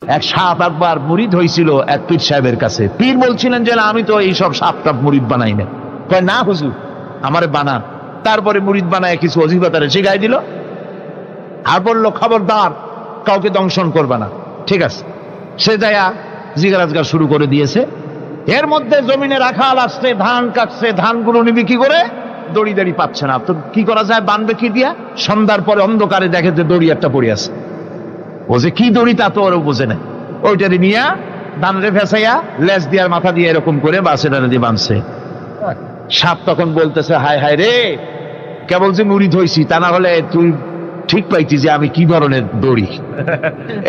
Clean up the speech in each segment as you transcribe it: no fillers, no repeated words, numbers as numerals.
এক সাপ একবার মুরিদ হয়েছিল এক পীর সাহেবের কাছে। পীর বলছিলেন যে আমি তো এইসব সাপ টাপ মুরিদ বানাই না। কয় না হুজুর, আমারে বানান। তারপরে মুরিদ বানায় কিছু অজিফাতারে শিখাই দিল, আর বললো খবরদার কাউকে দংশন করবে না। ঠিক আছে, সে যায়া জিজ্ঞাসা শুরু করে দিয়েছে। এর মধ্যে জমিনে রাখাল আসছে, ধান কাটছে, ধানগুলো নিবি কি করে, দড়ি দাড়ি পাচ্ছে না। তো কি করা যায়, বানবে কি দিয়া? সন্ধ্যার পরে অন্ধকারে দেখে যে দড়ি একটা পড়ে আছে। ও যে কি দড়ি তা তো ওরা বোঝে না। ওইটারে নিয়া ধানরে ফেসাইয়া লেজ দিয়ার মাথা দিয়ে এরকম করে বাসেটারে দিয়ে বাঁধছে। সাপ তখন বলতেছে, হায় হায় রে, কেবল যে মুরিদ হইছি তা না হলে তুই ঠিক পাইতি যে আমি কি ধরনের দড়ি।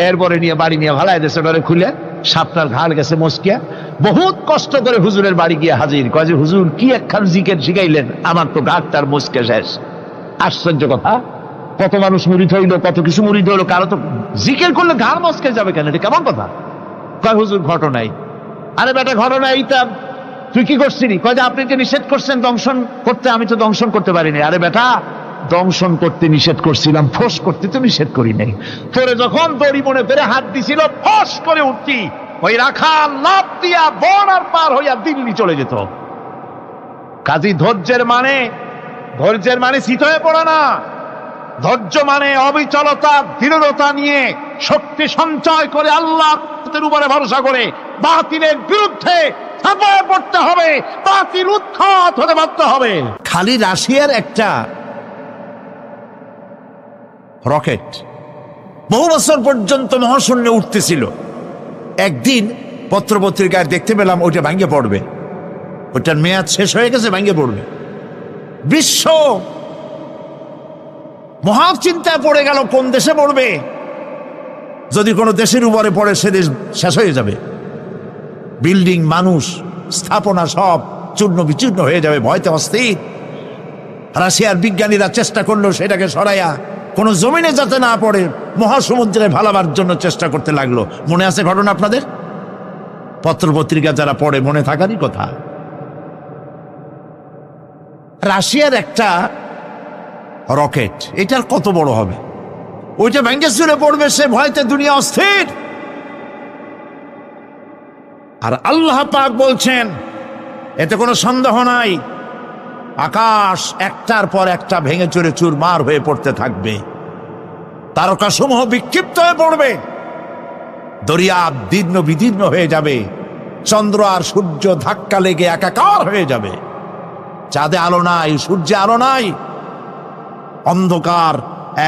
এরপরে নিয়ে বাড়ি নিয়ে ভালাই দেশে ডরে খুলে সাপটার ঘাড় গেছে মস্কিয়া। বহুত কষ্ট করে হুজুরের বাড়ি গিয়ে হাজির। কয় যে হুজুর কি একখান জিকের শিখাইলেন, আমার তো ঘাটটার মস্কে শেষ। আশ্চর্য কথা, কত মানুষ মুরিদ হইলো, কত কিছু মুরিদ হইলো, কারো তো জিকের করলে ঘাড় মস্কে যাবে কেন? এটা কেমন কথা? কয় হুজুর ঘটনাই। আরে বেটা ঘটনা এইটা, তুই কি করছিলি? কয় যে আপনি যে নিষেধ করছেন দংশন করতে, আমি তো দংশন করতে পারিনি। আরে বেটা, দংশন করতে নিষেধ করছিলাম, ফোঁস করতে তো নিষেধ করি নাই। তোরে যখন দড়ি মনে করে হাত দিছিল, ফোঁস করে উঠতি, ওই রাখাল লাফ দিয়া বন আর পার হইয়া দিল্লি চলে যেত। কাজী ধৈর্যের মানে শীত হয়ে পড়ে না। ধৈর্য মানে অবিচলতা, দৃঢ়তা নিয়ে শক্তি সঞ্চয় করে আল্লাহর উপরে ভরসা করে বাতিলের বিরুদ্ধে ঝাঁপিয়ে পড়তে হবে, বাতিল উৎখাত হতে বাধ্য হবে। খালি রাশিয়ার একটা রকেট বহু বছর পর্যন্ত মহাশূন্যে উঠতেছিল। একদিন পত্রপত্রিকায় দেখতে পেলাম ওইটা ভাঙ্গে পড়বে, ওইটার মেয়াদ শেষ হয়ে গেছে, ভাঙ্গে পড়বে। বিশ্ব মহাচিন্তায় পড়ে গেল, কোন দেশে পড়বে? যদি কোনো দেশের উপরে পড়ে সে দেশ শেষ হয়ে যাবে। বিল্ডিং, মানুষ, স্থাপনা সব চূর্ণ বিচূর্ণ হয়ে যাবে, ভয়তে অস্থির। রাশিয়ার বিজ্ঞানীরা চেষ্টা করলো সেটাকে সরাইয়া কোনো জমিনে যাতে না পড়ে মহাসমুদ্রে ভালাবার জন্য চেষ্টা করতে লাগলো। মনে আছে ঘটনা আপনাদের? পত্রপত্রিকা যারা পড়ে মনে থাকারই কথা। রাশিয়ার একটা রকেট, এটার কত বড় হবে, ওইটা ভেঙে চুরে পড়বে, সে ভয়তে দুনিয়া অস্থির। আর আল্লাহ পাক বলছেন, এতে কোনো সন্দেহ নাই, আকাশ একটার পর একটা ভেঙে চুরে চুরমার হয়ে পড়তে থাকবে, তারকাসমূহ বিক্ষিপ্ত হয়ে পড়বে, দরিয়া দীর্ণ বিদীর্ণ হয়ে যাবে, চন্দ্র আর সূর্য ধাক্কা লেগে একাকার হয়ে যাবে, চাঁদে আলো নাই, সূর্যে আলো নাই, অন্ধকার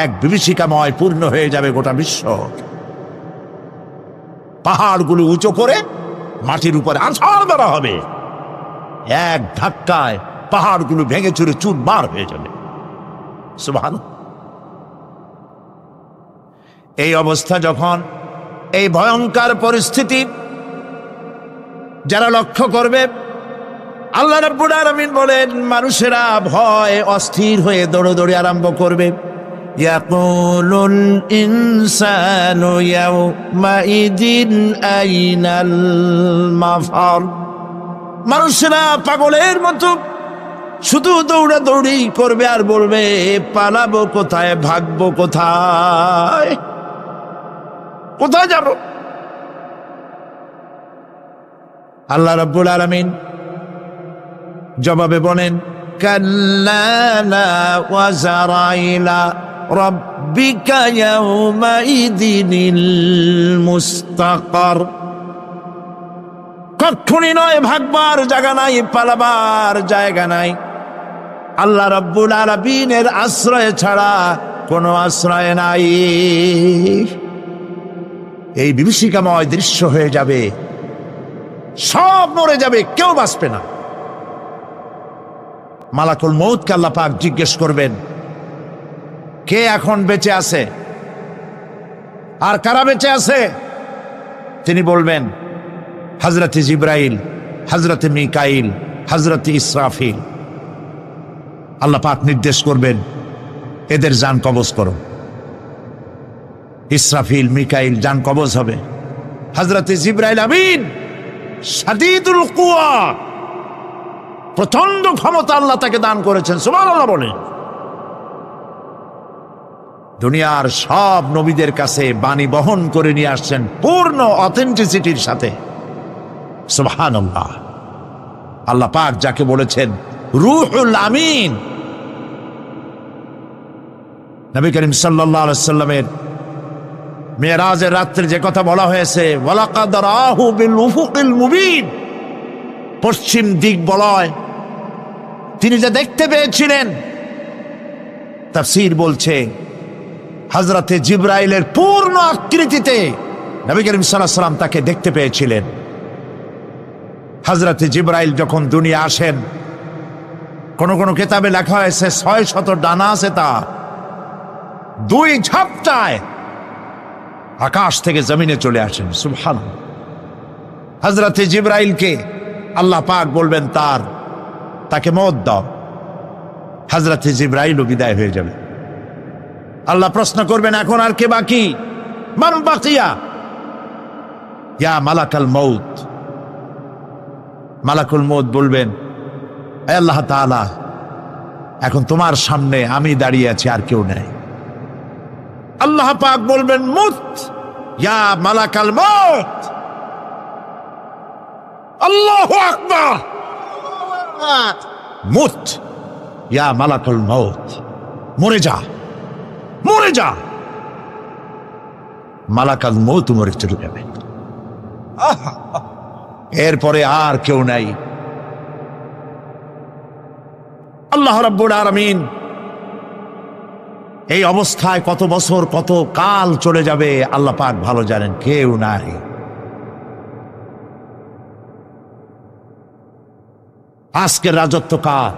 এক বিভীষিকাময় পূর্ণ হয়ে যাবে গোটা বিশ্ব। পাহাড়গুলো উঁচু করে মাটির উপরে আছাড় মারা হবে, এক ধাক্কায় পাহাড়গুলো ভেঙে চুরে চুরমার হয়ে যাবে। সুবহানাল্লাহ। এই অবস্থা যখন, এই ভয়ঙ্কর পরিস্থিতি যারা লক্ষ্য করবে, আল্লাহ রাব্বুল আলামিন বলেন মানুষেরা ভয় অস্থির হয়ে দৌড়াদৌড়ি আরম্ভ করবে। ইয়াকুলুল ইনসানু ইয়াউমাইদিন আইনাল মাফার। মানুষেরা পাগলের মতো শুধু দৌড়াদৌড়ি করবে আর বলবে পালাবো কোথায়, ভাগবো কোথায়, কোথায় যাব? আল্লাহ রাব্বুল আলামিন জবাবে বলেন, কাল্লা লা ওয়াজারা ইলা রাব্বিকা ইয়াউমাইদিনিল মুস্তাকার। কখনই নয়, ভাগবার জায়গা নাই, পালাবার জায়গা নাই। আল্লাহ রাব্বুল আলামিনের আশ্রয় ছাড়া কোনো আশ্রয় নাই। এই বিভীষিকাময় দৃশ্য হয়ে যাবে, সব মরে যাবে, কেউ বাঁচবে না। মালাকুল মউতকে আল্লাহ পাক জিজ্ঞেস করবেন, কে এখন বেঁচে আছে আর কারা বেঁচে আছে? তিনি বলবেন হযরতে জিবরাইল, হযরতে মিকাইল, হযরতে ইসরাফিল। আল্লাহ পাক নির্দেশ করবেন, এদের জান কবজ করো। ইসরাফিল, মিকাইল জান কবজ হবে। হযরতে জিবরাইল আমিন শাদীদুল কুওয়া, প্রচন্ড ক্ষমতা আল্লাহ তাকে দান করেছেন, সুবহানাল্লাহ বলেন। দুনিয়ার সব নবীদের কাছে বাণী বহন করে নিয়ে আসছেন পূর্ণ অথেন্টিসিটির সাথে। সুবহানাল্লাহ। আল্লাহ পাক যাকে বলেছেন রূহুল আমিন, নবী করিম সাল্লাল্লাহু আলাইহি সাল্লামের মেরাজের রাত্রে যে কথা বলা হয়েছে, ওয়ালাকাদ রাহু বিল উফুকিল মুবিন, পশ্চিম দিক বলয় তিনি যে দেখতে পেয়েছিলেন, তাফসীর বলছে হযরতে জিবরাইলের পূর্ণ আকৃতিতে নবী করিম সাল্লাল্লাহু আলাইহি সাল্লাম তাকে দেখতে পেয়েছিলেন। হযরতে জিবরাইল যখন দুনিয়া আসেন, কোন কোন কিতাবে লেখা হয়েছে 600 ডানা আছে তার, 2 ঝাপটায় আকাশ থেকে জমিনে চলে আসেন। সুবহানাল্লাহ। হযরতে জিবরাইলকে আল্লাহ পাক বলবেন তাকে মওত দাও, হযরতে জিবরাইলও বিদায় হয়ে যাবে। আল্লাহ প্রশ্ন করবেন এখন আর কে বাকি? মান বাকিয়া ইয়া মালাকাল মউত। মালাকুল মউত বলবেন হে আল্লাহ তাআলা, এখন তোমার সামনে আমি দাঁড়িয়ে আছি, আর কেউ নেই। আল্লাহ পাক বলবেন মুত ইয়া মালাকাল মউত। আল্লাহু আকবার। মুত ইয়া মালাকুল মউত, মরে যা, মরে যা। মালাকাল মউত মরে চলে যাবে। এরপরে আর কেউ নাই। আল্লাহ রাব্বুল আলামিন এই অবস্থায় কত বছর কত কাল চলে যাবে আল্লাহ পাক ভালো জানেন, কেউ নাই। আজকের রাজত্ব কার?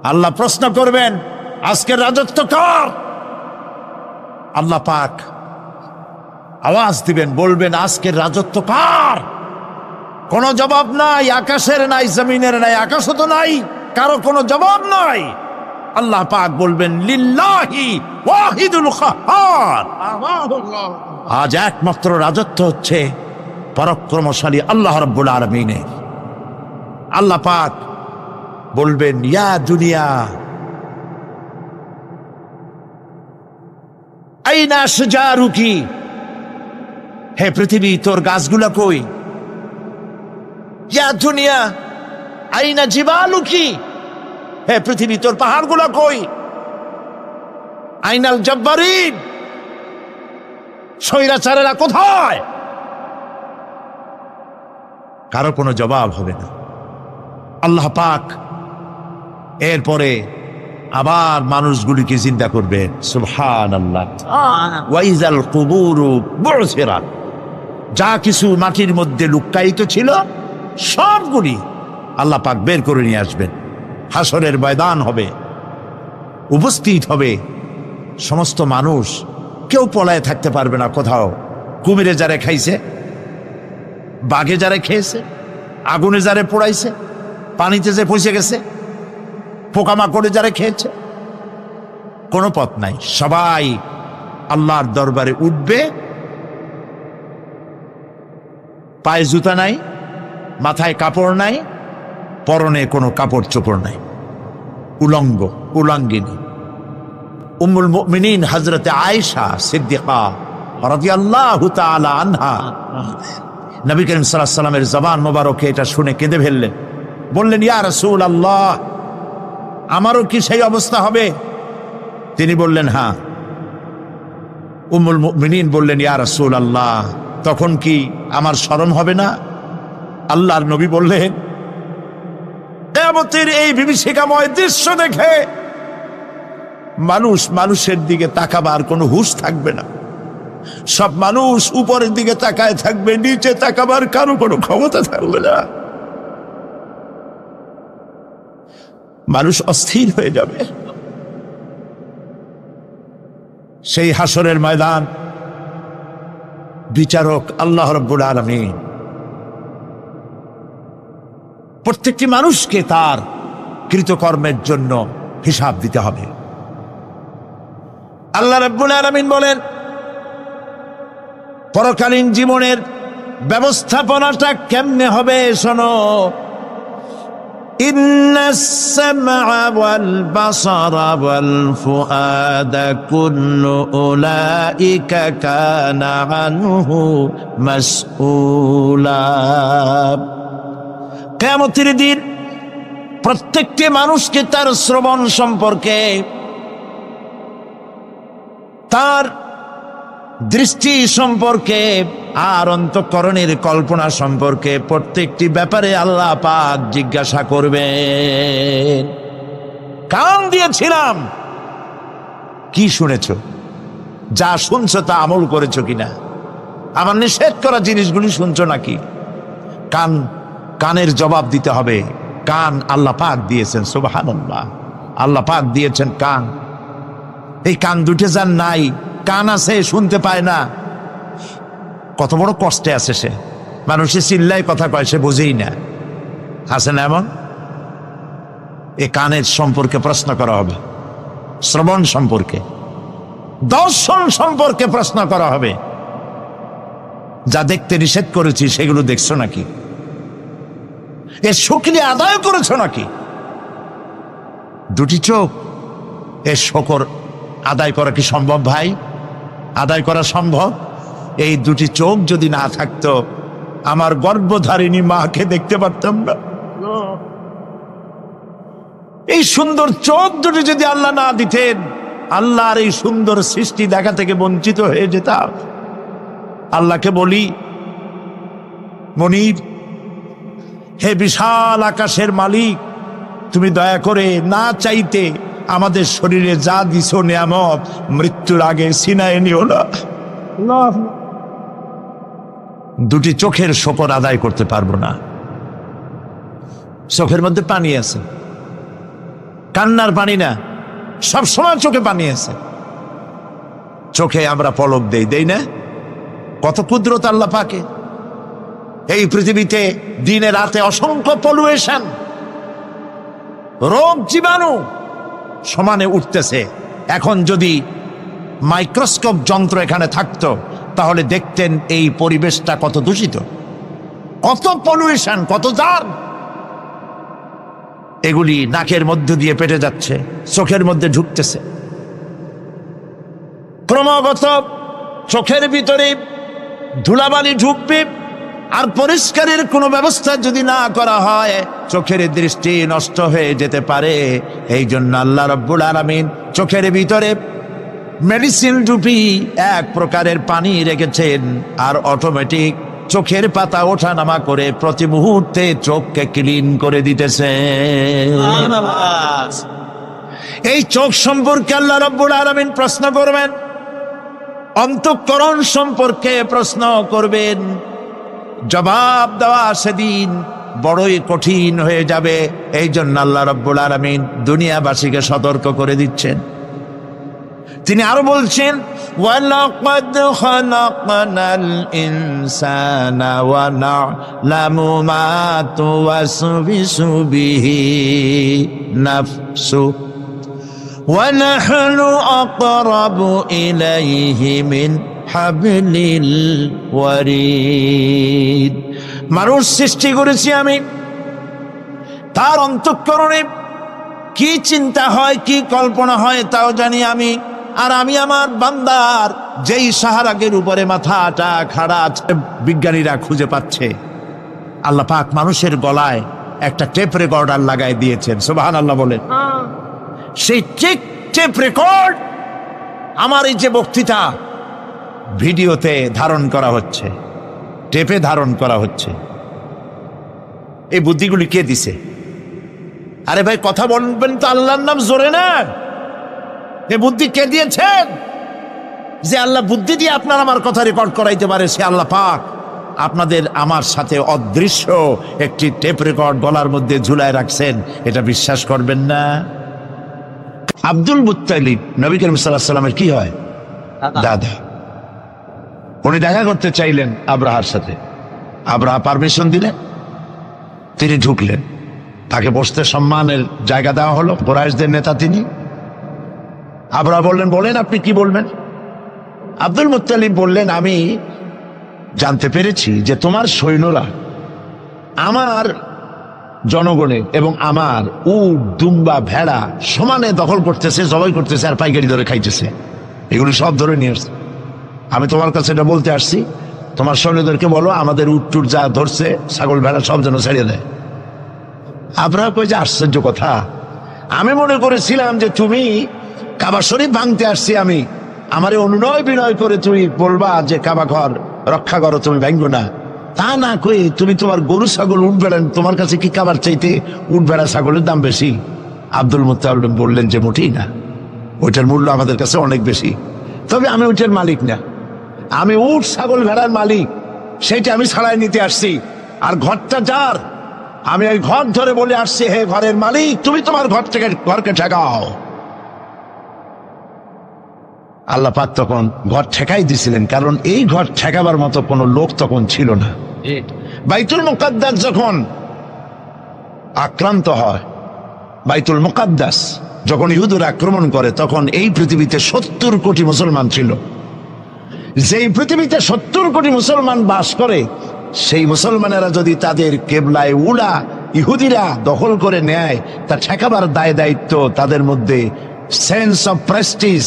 আল্লাহ প্রশ্ন করবেন আজকের রাজত্ব কার? আল্লাহ পাক আওয়াজ দিবেন, বলবেন আজকের রাজত্ব কার? কোন জবাব নাই, আকাশের নাই, জমিনের নাই, আকাশও তো নাই, কারো কোনো জবাব নাই। আল্লাহ পাক বলবেন লিল্লাহি ওয়াহিদুল কাহ্হার। আজ একমাত্র রাজত্ব হচ্ছে পরাক্রমশালী আল্লাহ রাব্বুল আলামিনের। আল্লাহ পাক বলবেন ইয়া দুনিয়া আইনা শাজারুকি, হে পৃথিবী তোর গাছগুলা কই? ইয়া দুনিয়া আইনা জিবালুকি, হে পৃথিবী তোর পাহাড়গুলা কই? আইনাল জব্বারিন, স্বৈরাচারেরা কোথায়? কারো কোনো জবাব হবে না। আল্লাহ পাক এরপরে আবার মানুষগুলিকে চিন্তা করবেন। সুবহানাল্লাহ। ওয়াইজাল কুবুরু বু'সিরাত, যা কিছু মাটির মধ্যে লুক্কায়িত ছিল সবগুলি আল্লাহ পাক বের করে নিয়ে আসবেন। হাসরের ময়দান হবে, উপস্থিত হবে সমস্ত মানুষ, কেউ পলায় থাকতে পারবে না কোথাও। কুমিরে যারে খাইছে, বাঘে যারে খেয়েছে, আগুনে যারে পোড়াইছে, পানিতে যে পচে গেছে, পোকামাকড়ে যারা খেয়েছে, কোনো পথ নাই। সবাই আল্লাহর দরবারে উঠবে, পায়ে জুতা নাই, মাথায় কাপড় নাই, পরনে কোনো কাপড় চোপড় নাই, উলঙ্গ উলঙ্গিনী। উম্মুল মুমিনিন হযরতে আয়েশা সিদ্দিকা রাদিয়াল্লাহু তাআলা আনহা নবী করিম সাল্লাল্লাহু আলাইহি ওয়াসাল্লামের জবান মোবারকে এটা শুনে কেঁদে ফেললেন। বললেন ইয়া রাসূলুল্লাহ, আমারও কি সেই অবস্থা হবে? তিনি বললেন হ্যাঁ। উম্মুল মুমিনিন বললেন ইয়া রাসূলুল্লাহ, তখন কি আমার শরম হবে না? আল্লাহর নবী বললেন কিয়ামতের এই বিভীষিকাময় দৃশ্য দেখে মানুষ মানুষের দিকে তাকাবার কোনো হুঁশ থাকবে না। সব মানুষ উপরের দিকে তাকায় থাকবে, নিচে তাকাবার কারো কোনো ক্ষমতা থাকবে না। মানুষ অস্থির হয়ে যাবে। সেই হাসরের ময়দান, বিচারক আল্লাহ রাব্বুল আলামিন প্রত্যেকটি মানুষকে তার কৃতকর্মের জন্য হিসাব দিতে হবে। আল্লাহ রাব্বুল আলামিন বলেন পরকালীন জীবনের ব্যবস্থাপনাটা কেমনে হবে শোনো। ইন্নাস সামআ ওয়াল বাসারা ওয়াল ফুআদা কুল্লু উলাইকা কানা আনহু মাসউলা। কিয়ামতের দিন প্রত্যেকটি মানুষকে তার শ্রবণ সম্পর্কে, তার দৃষ্টি সম্পর্কে, আর অন্তঃকরণের কল্পনা সম্পর্কে প্রত্যেকটি ব্যাপারে আল্লাহ পাক জিজ্ঞাসা করবেন। কান দিয়েছিলাম, কি শুনেছ? যা শুনছো তা আমল করেছো কিনা? আমার নিষেধ করা জিনিসগুলি শুনছো নাকি? কানের জবাব দিতে হবে। কান আল্লাহ পাক দিয়েছেন, সুবহানাল্লাহ। আল্লাহ পাক দিয়েছেন কান। এই কান দুটো যার নাই, কান আছে শুনতে পায় না, কত বড় কষ্টে আছে সে। মানুষের চিল্লায় কথা কয়, সে বুঝেই না। আছে না এমন? এই কানের সম্পর্কে প্রশ্ন করা হবে, শ্রবণ সম্পর্কে, দর্শন সম্পর্কে প্রশ্ন করা হবে। যা দেখতে নিষেধ করেছি সেগুলো দেখছো নাকি? এর শুকরিয়া আদায় করেছো নাকি? দুটি চোখ, এর শকর আদায় করা কি সম্ভব ভাই? আদায় করা সম্ভব? এই দুটি চোখ যদি না থাকতো, আমার গর্ভধারিণী মাকে দেখতে পারতাম না। এই সুন্দর চোখ দুটি যদি আল্লাহ না দিতেন, আল্লাহর এই সুন্দর সৃষ্টি দেখা থেকে বঞ্চিত হয়ে যেতাম। আল্লাহকে বলি, মনির, হে বিশাল আকাশের মালিক, তুমি দয়া করে না চাইতে আমাদের শরীরে যা দিছো নিয়ামত, মৃত্যুর আগে ছিনায় নিও না। দুটি চোখের শকর আদায় করতে পারবো না। চোখের মধ্যে পানি আছে, কান্নার পানি না, সবসময় চোখে পানি আছে। চোখে আমরা পলক দেই না? কত কুদরত আল্লাহ পাকে। এই পৃথিবীতে দিনে রাতে অসংখ্য পলুয়েশন, রোগ জীবাণু সমানে উঠতেছে। এখন যদি মাইক্রোস্কোপ যন্ত্র এখানে থাকতো, তাহলে দেখতেন এই পরিবেশটা কত দূষিত, কত পলুয়েশন, কত জার। এগুলি নাকের মধ্য দিয়ে পেটে যাচ্ছে, চোখের মধ্যে ঢুকতেছে ক্রমাগত। চোখের ভিতরে ধুলাবালি ঢুকবে, আর পরিষ্কারের কোনো ব্যবস্থা যদি না করা হয়, চোখের দৃষ্টি নষ্ট হয়ে যেতে পারে। এই জন্য আল্লাহ রাব্বুল আলামিন চোখের ভিতরে মেডিসিন রূপী এক প্রকারের পানি রেখেছেন, আর অটোমেটিক চোখের পাতা ওঠানামা করে প্রতি মুহূর্তে চোখকে ক্লিন করে দিতেছে। এই চোখ সম্পর্কে আল্লাহ রাব্বুল আলামিন প্রশ্ন করবেন, অন্তঃকরণ সম্পর্কে প্রশ্ন করবেন। জবাব দেওয়া সেদিন বড়ই কঠিন হয়ে যাবে। এই জন্য আল্লাহ রাব্বুল আলামিন দুনিয়াবাসীকে সতর্ক করে দিচ্ছেন। তিনি আরো বলছেন, ওয়ালাকাদ খালাকনাল ইনসানা ওয়া না'লামু মা তুওয়াসবিসু বিহি নাফসু ওয়া নাহনু আকরাবু ইলাইহি মিন হাবলিল ওয়ারিদ। মানুষ সৃষ্টি করেছি আমি, তার অন্তঃকরণে কি চিন্তা হয়, কি কল্পনা হয় তাও জানি আমি। আর আমি আমার বান্দার যেই সাহারাগের উপরে মাথাটা খাড়া আছে, বিজ্ঞানীরা খুঁজে পাচ্ছে। আল্লাহ পাক মানুষের গলায় একটা টেপ রেকর্ডার লাগাই দিয়েছেন, সুবহানাল্লাহ বলেন। সেই টেপ রেকর্ড আমার এই যে বক্তৃতা ভিডিওতে ধারণ করা হচ্ছে, টেপে ধারণ করা হচ্ছে। এই বুদ্ধিগুলি কে দিছে? আরে ভাই, কথা বলবেন তো আল্লাহর নাম জোরে না। এই বুদ্ধি কে দিয়েছেন? যে আল্লাহ বুদ্ধি দিয়ে আপনার আমার কথা রেকর্ড করাইতে পারে, সে আল্লাহ পাক আপনাদের আমার সাথে অদৃশ্য একটি টেপ রেকর্ড গলার মধ্যে ঝুলায় রাখছেন। এটা বিশ্বাস করবেন না? আব্দুল মুত্তালিব নবী করিম সাল্লাল্লাহু আলাইহি ওয়াসাল্লামের কি হয়? দাদা। উনি দেখা করতে চাইলেন আব্রাহার সাথে। আব্রাহা পারমিশন দিলেন, তিনি ঢুকলেন। তাকে বসতে সম্মানের জায়গা দেওয়া হলো। কুরাইশদের নেতা তিনি। আব্রাহা বললেন, বলেন আপনি কি বলবেন? আব্দুল মুত্তালিব বললেন, আমি জানতে পেরেছি যে তোমার সৈন্যরা আমার জনগণের এবং আমার উট দুম্বা ভেড়া সমানে দখল করতেছে, জবাই করতেছে আর পাইকারি ধরে খাইতেছে। এগুলো সব ধরে নিয়ে আসছে। আমি তোমার কাছে এটা বলতে আসছি, তোমার সৈন্যদেরকে বলো আমাদের উট টুট যা ধরছে ছাগল ভেড়া সব যেন ছেড়ে দেয়। আপনারা কই যে আশ্চর্য কথা, আমি মনে করেছিলাম যে তুমি কাবা শরীফ ভাঙতে আসছি আমি, আমারে অনুনয় বিনয় করে তুমি বলবা যে কাবা ঘর রক্ষা করো, তুমি ভাঙবো না। তা না কই তুমি তোমার গরু ছাগল উঠ বেড়ান, তোমার কাছে কি কাবার চাইতে উঠ বেড়া ছাগলের দাম বেশি? আব্দুল মুত্তালিব বললেন যে মোটেই না, ওইটার মূল্য আমাদের কাছে অনেক বেশি। তবে আমি ওইটার মালিক না, আমি উঠ ছাগল ভেড়ার মালিক, সেইটা আমি ছাড়াই নিতে আসছি। আর ঘরটা যার, আমি এই ঘর ধরে বলে আসছি, হে ঘরের মালিক তুমি তোমার ঘর থেকে ঘরকে ঠেকাও। আল্লাহ পাক তখন ঘর ঠেকাই দিছিলেন, কারণ এই ঘর ঠেকাবার মতো কোনো লোক তখন ছিল না। বাইতুল মুকাদ্দাস যখন আক্রান্ত হয়, বাইতুল মুকাদ্দাস যখন ইহুদরা আক্রমণ করে, তখন এই পৃথিবীতে 70 কোটি মুসলমান ছিল। যেই পৃথিবীতে 70 কোটি মুসলমান বাস করে, সেই মুসলমানেরা যদি তাদের কেবলায় উলা ইহুদিরা দখল করে নেয়, তা ঠেকাবার দায় দায়িত্ব তাদের মধ্যে সেন্স অফ প্রেস্টিজ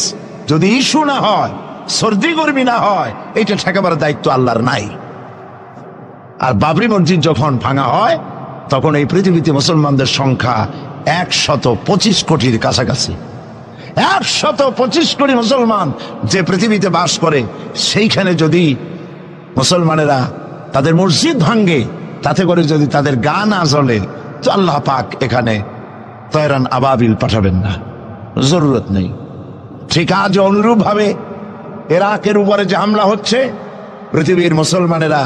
যদি ইস্যু না হয়, সর্দি গর্মি না হয়, এটা ঠেকাবার দায়িত্ব আল্লাহর নাই। আর বাবরি মসজিদ যখন ভাঙা হয়, তখন এই পৃথিবীতে মুসলমানদের সংখ্যা 125 কোটির কাছাকাছি। 125 কোটি মুসলমান যে পৃথিবীতে বাস করে, সেইখানে যদি মুসলমানেরা তাদের মসজিদ ভাঙ্গে, তাতে করে যদি তাদের গা না জ্বলে, তো আল্লাহ পাক এখানে তয়রান আবাবিল পাঠাবেন না, জরুরত নেই। ঠিক আজ অনুরূপ ভাবে ইরাকের উপরে যে হামলা হচ্ছে, পৃথিবীর মুসলমানেরা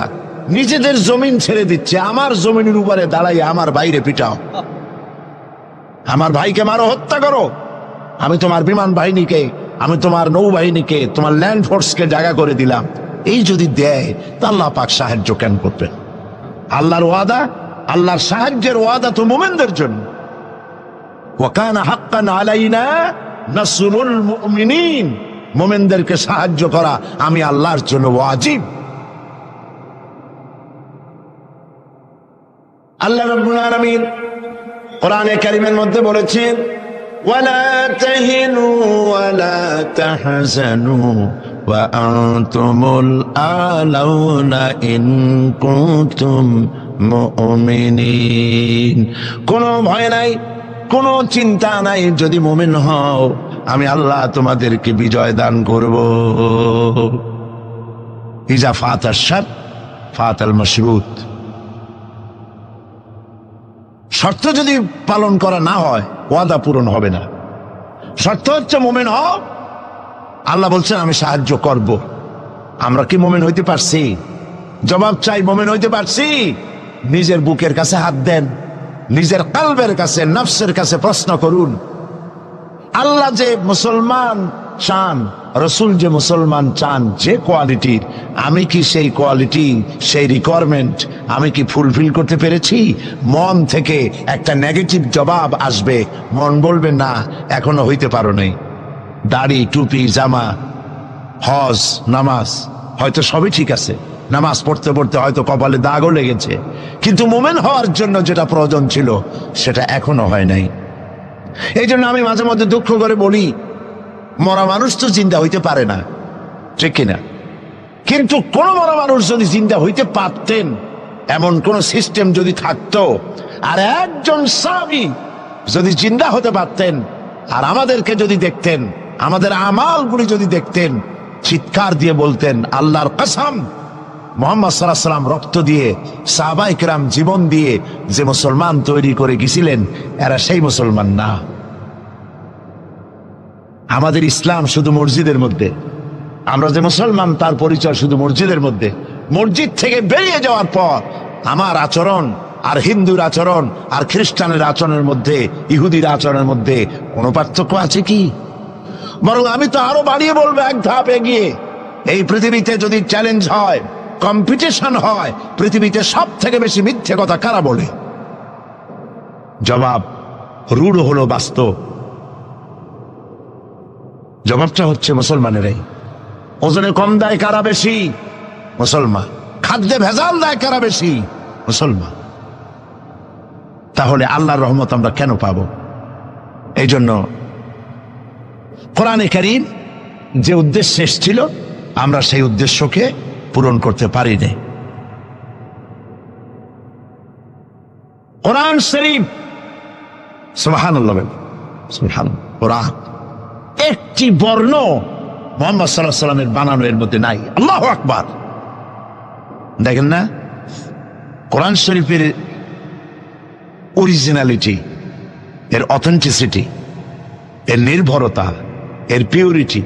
নিজেদের জমিন ছেড়ে দিচ্ছে, আমার জমিনের উপরে দাঁড়াই আমার বাইরে পিটাও, আমার ভাইকে মারো, হত্যা করো, আমি তোমার বিমান বাহিনীকে, আমি তোমার নৌবাহিনীকে, তোমার ল্যান্ড ফোর্সকে জায়গা করে দিলাম। এই যদি দেয়, তা আল্লাহ পাক সাহায্য কেন করবেন? আল্লাহর ওয়াদা, আল্লাহর সাহায্যের ওয়াদা তো মুমিনদের জন্য। ওয়া কানা হাক্কান আলাইনা নাসরুল মুমিনিন, মুমিনদেরকে সাহায্য করা আমি আল্লাহর জন্য ওয়াজিব। আল্লাহ রাব্বুল আলামিন কোরআনে কারীমের মধ্যে বলেছেন, ওয়ালা তাহিনু ওয়ালা তাহজানু ওয়া আনতুমুল আলাউনা ইন কুনতুম মুমিনিন। কোনো ভয় নাই, কোনো চিন্তা নাই, যদি মুমিন হও আমি আল্লাহ তোমাদেরকে বিজয় দান করব। ইজা ফাতাশ শারত ফাতাল মাশরুত, শর্ত যদি পালন করা না হয়, ওয়াদা পূরণ হবে না। শর্ত হচ্ছে মুমিন হও, আল্লাহ বলছেন আমি সাহায্য করব। আমরা কি মুমিন হইতে পারছি? জবাব চাই, মুমিন হইতে পারছি? নিজের বুকের কাছে হাত দেন, নিজের কলবের কাছে, নফসের কাছে প্রশ্ন করুন। আল্লাহ যে মুসলমান চান, রসুল যে মুসলমান চান, যে কোয়ালিটির, আমি কি সেই কোয়ালিটি, সেই রিকোয়ারমেন্ট আমি কি ফুলফিল করতে পেরেছি? মন থেকে একটা নেগেটিভ জবাব আসবে, মন বলবে না এখনো হইতে পারো নাই। দাড়ি, টুপি, জামা, হজ, নামাজ হয়তো সবই ঠিক আছে, নামাজ পড়তে পড়তে হয়তো কপালে দাগও লেগেছে, কিন্তু মুমিন হওয়ার জন্য যেটা প্রয়োজন ছিল সেটা এখনো হয় নাই। এই জন্য আমি মাঝে মধ্যে দুঃখ করে বলি, মরা মানুষ তো জিন্দা হইতে পারে না, ঠিক কিনা? কিন্তু কোন মরা মানুষ যদি জিন্দা হইতে পারতেন, এমন কোন সিস্টেম যদি থাকতো, আর একজন সাহাবী যদি জিন্দা হতে পারতেন, আর আমাদেরকে যদি দেখতেন, আমাদের আমালগুলি যদি দেখতেন, চিৎকার দিয়ে বলতেন আল্লাহর কসম, মুহাম্মদ সাল্লাল্লাহু আলাইহি ওয়াসাল্লাম রক্ত দিয়ে, সাহাবায়ে কেরাম জীবন দিয়ে যে মুসলমান তৈরি করে গেছিলেন, এরা সেই মুসলমান না। আমাদের ইসলাম শুধু মসজিদের মধ্যে, আমরা যে মুসলমান তার পরিচয় শুধু মসজিদের মধ্যে। মসজিদ থেকে বেরিয়ে যাওয়ার পর আমার আচরণ আর হিন্দুর আচরণ আর খ্রিস্টানের আচরণের মধ্যে, ইহুদির আচরণের মধ্যে কোনো পার্থক্য আছে কি? বরং আমি তো আরো বাড়িয়ে বলবো, এক ধাপ এগিয়ে। এই পৃথিবীতে যদি চ্যালেঞ্জ হয়, কম্পিটিশন হয়, পৃথিবীতে সব থেকে বেশি মিথ্যে কথা কারা বলে? জবাব রূঢ় হলো বাস্তব, জবাবটা হচ্ছে মুসলমানেরাই। ওজনে কম দেয় কারা বেশি? মুসলমান। খাদ্যে ভেজাল দেয় কারা বেশি? মুসলমান। তাহলে আল্লাহর রহমত আমরা কেন পাবো? এই জন্য কোরআনে কারীম যে উদ্দেশ্যে এসেছিল আমরা সেই উদ্দেশ্যকে পূরণ করতে পারিনি। কোরআন শরীফ, সুবহানাল্লাহ, সুবহানাল্লাহ, কোরআন একটি বর্ণ মুহাম্মদ সাল্লাল্লাহু আলাইহি ওয়াসাল্লামের বানানো এর মধ্যে নাই। আল্লাহু আকবার। দেখেন না কোরআন শরীফের অরিজিনালিটি, এর অথেন্টিসিটি, এর নির্ভরতা, এর পিউরিটি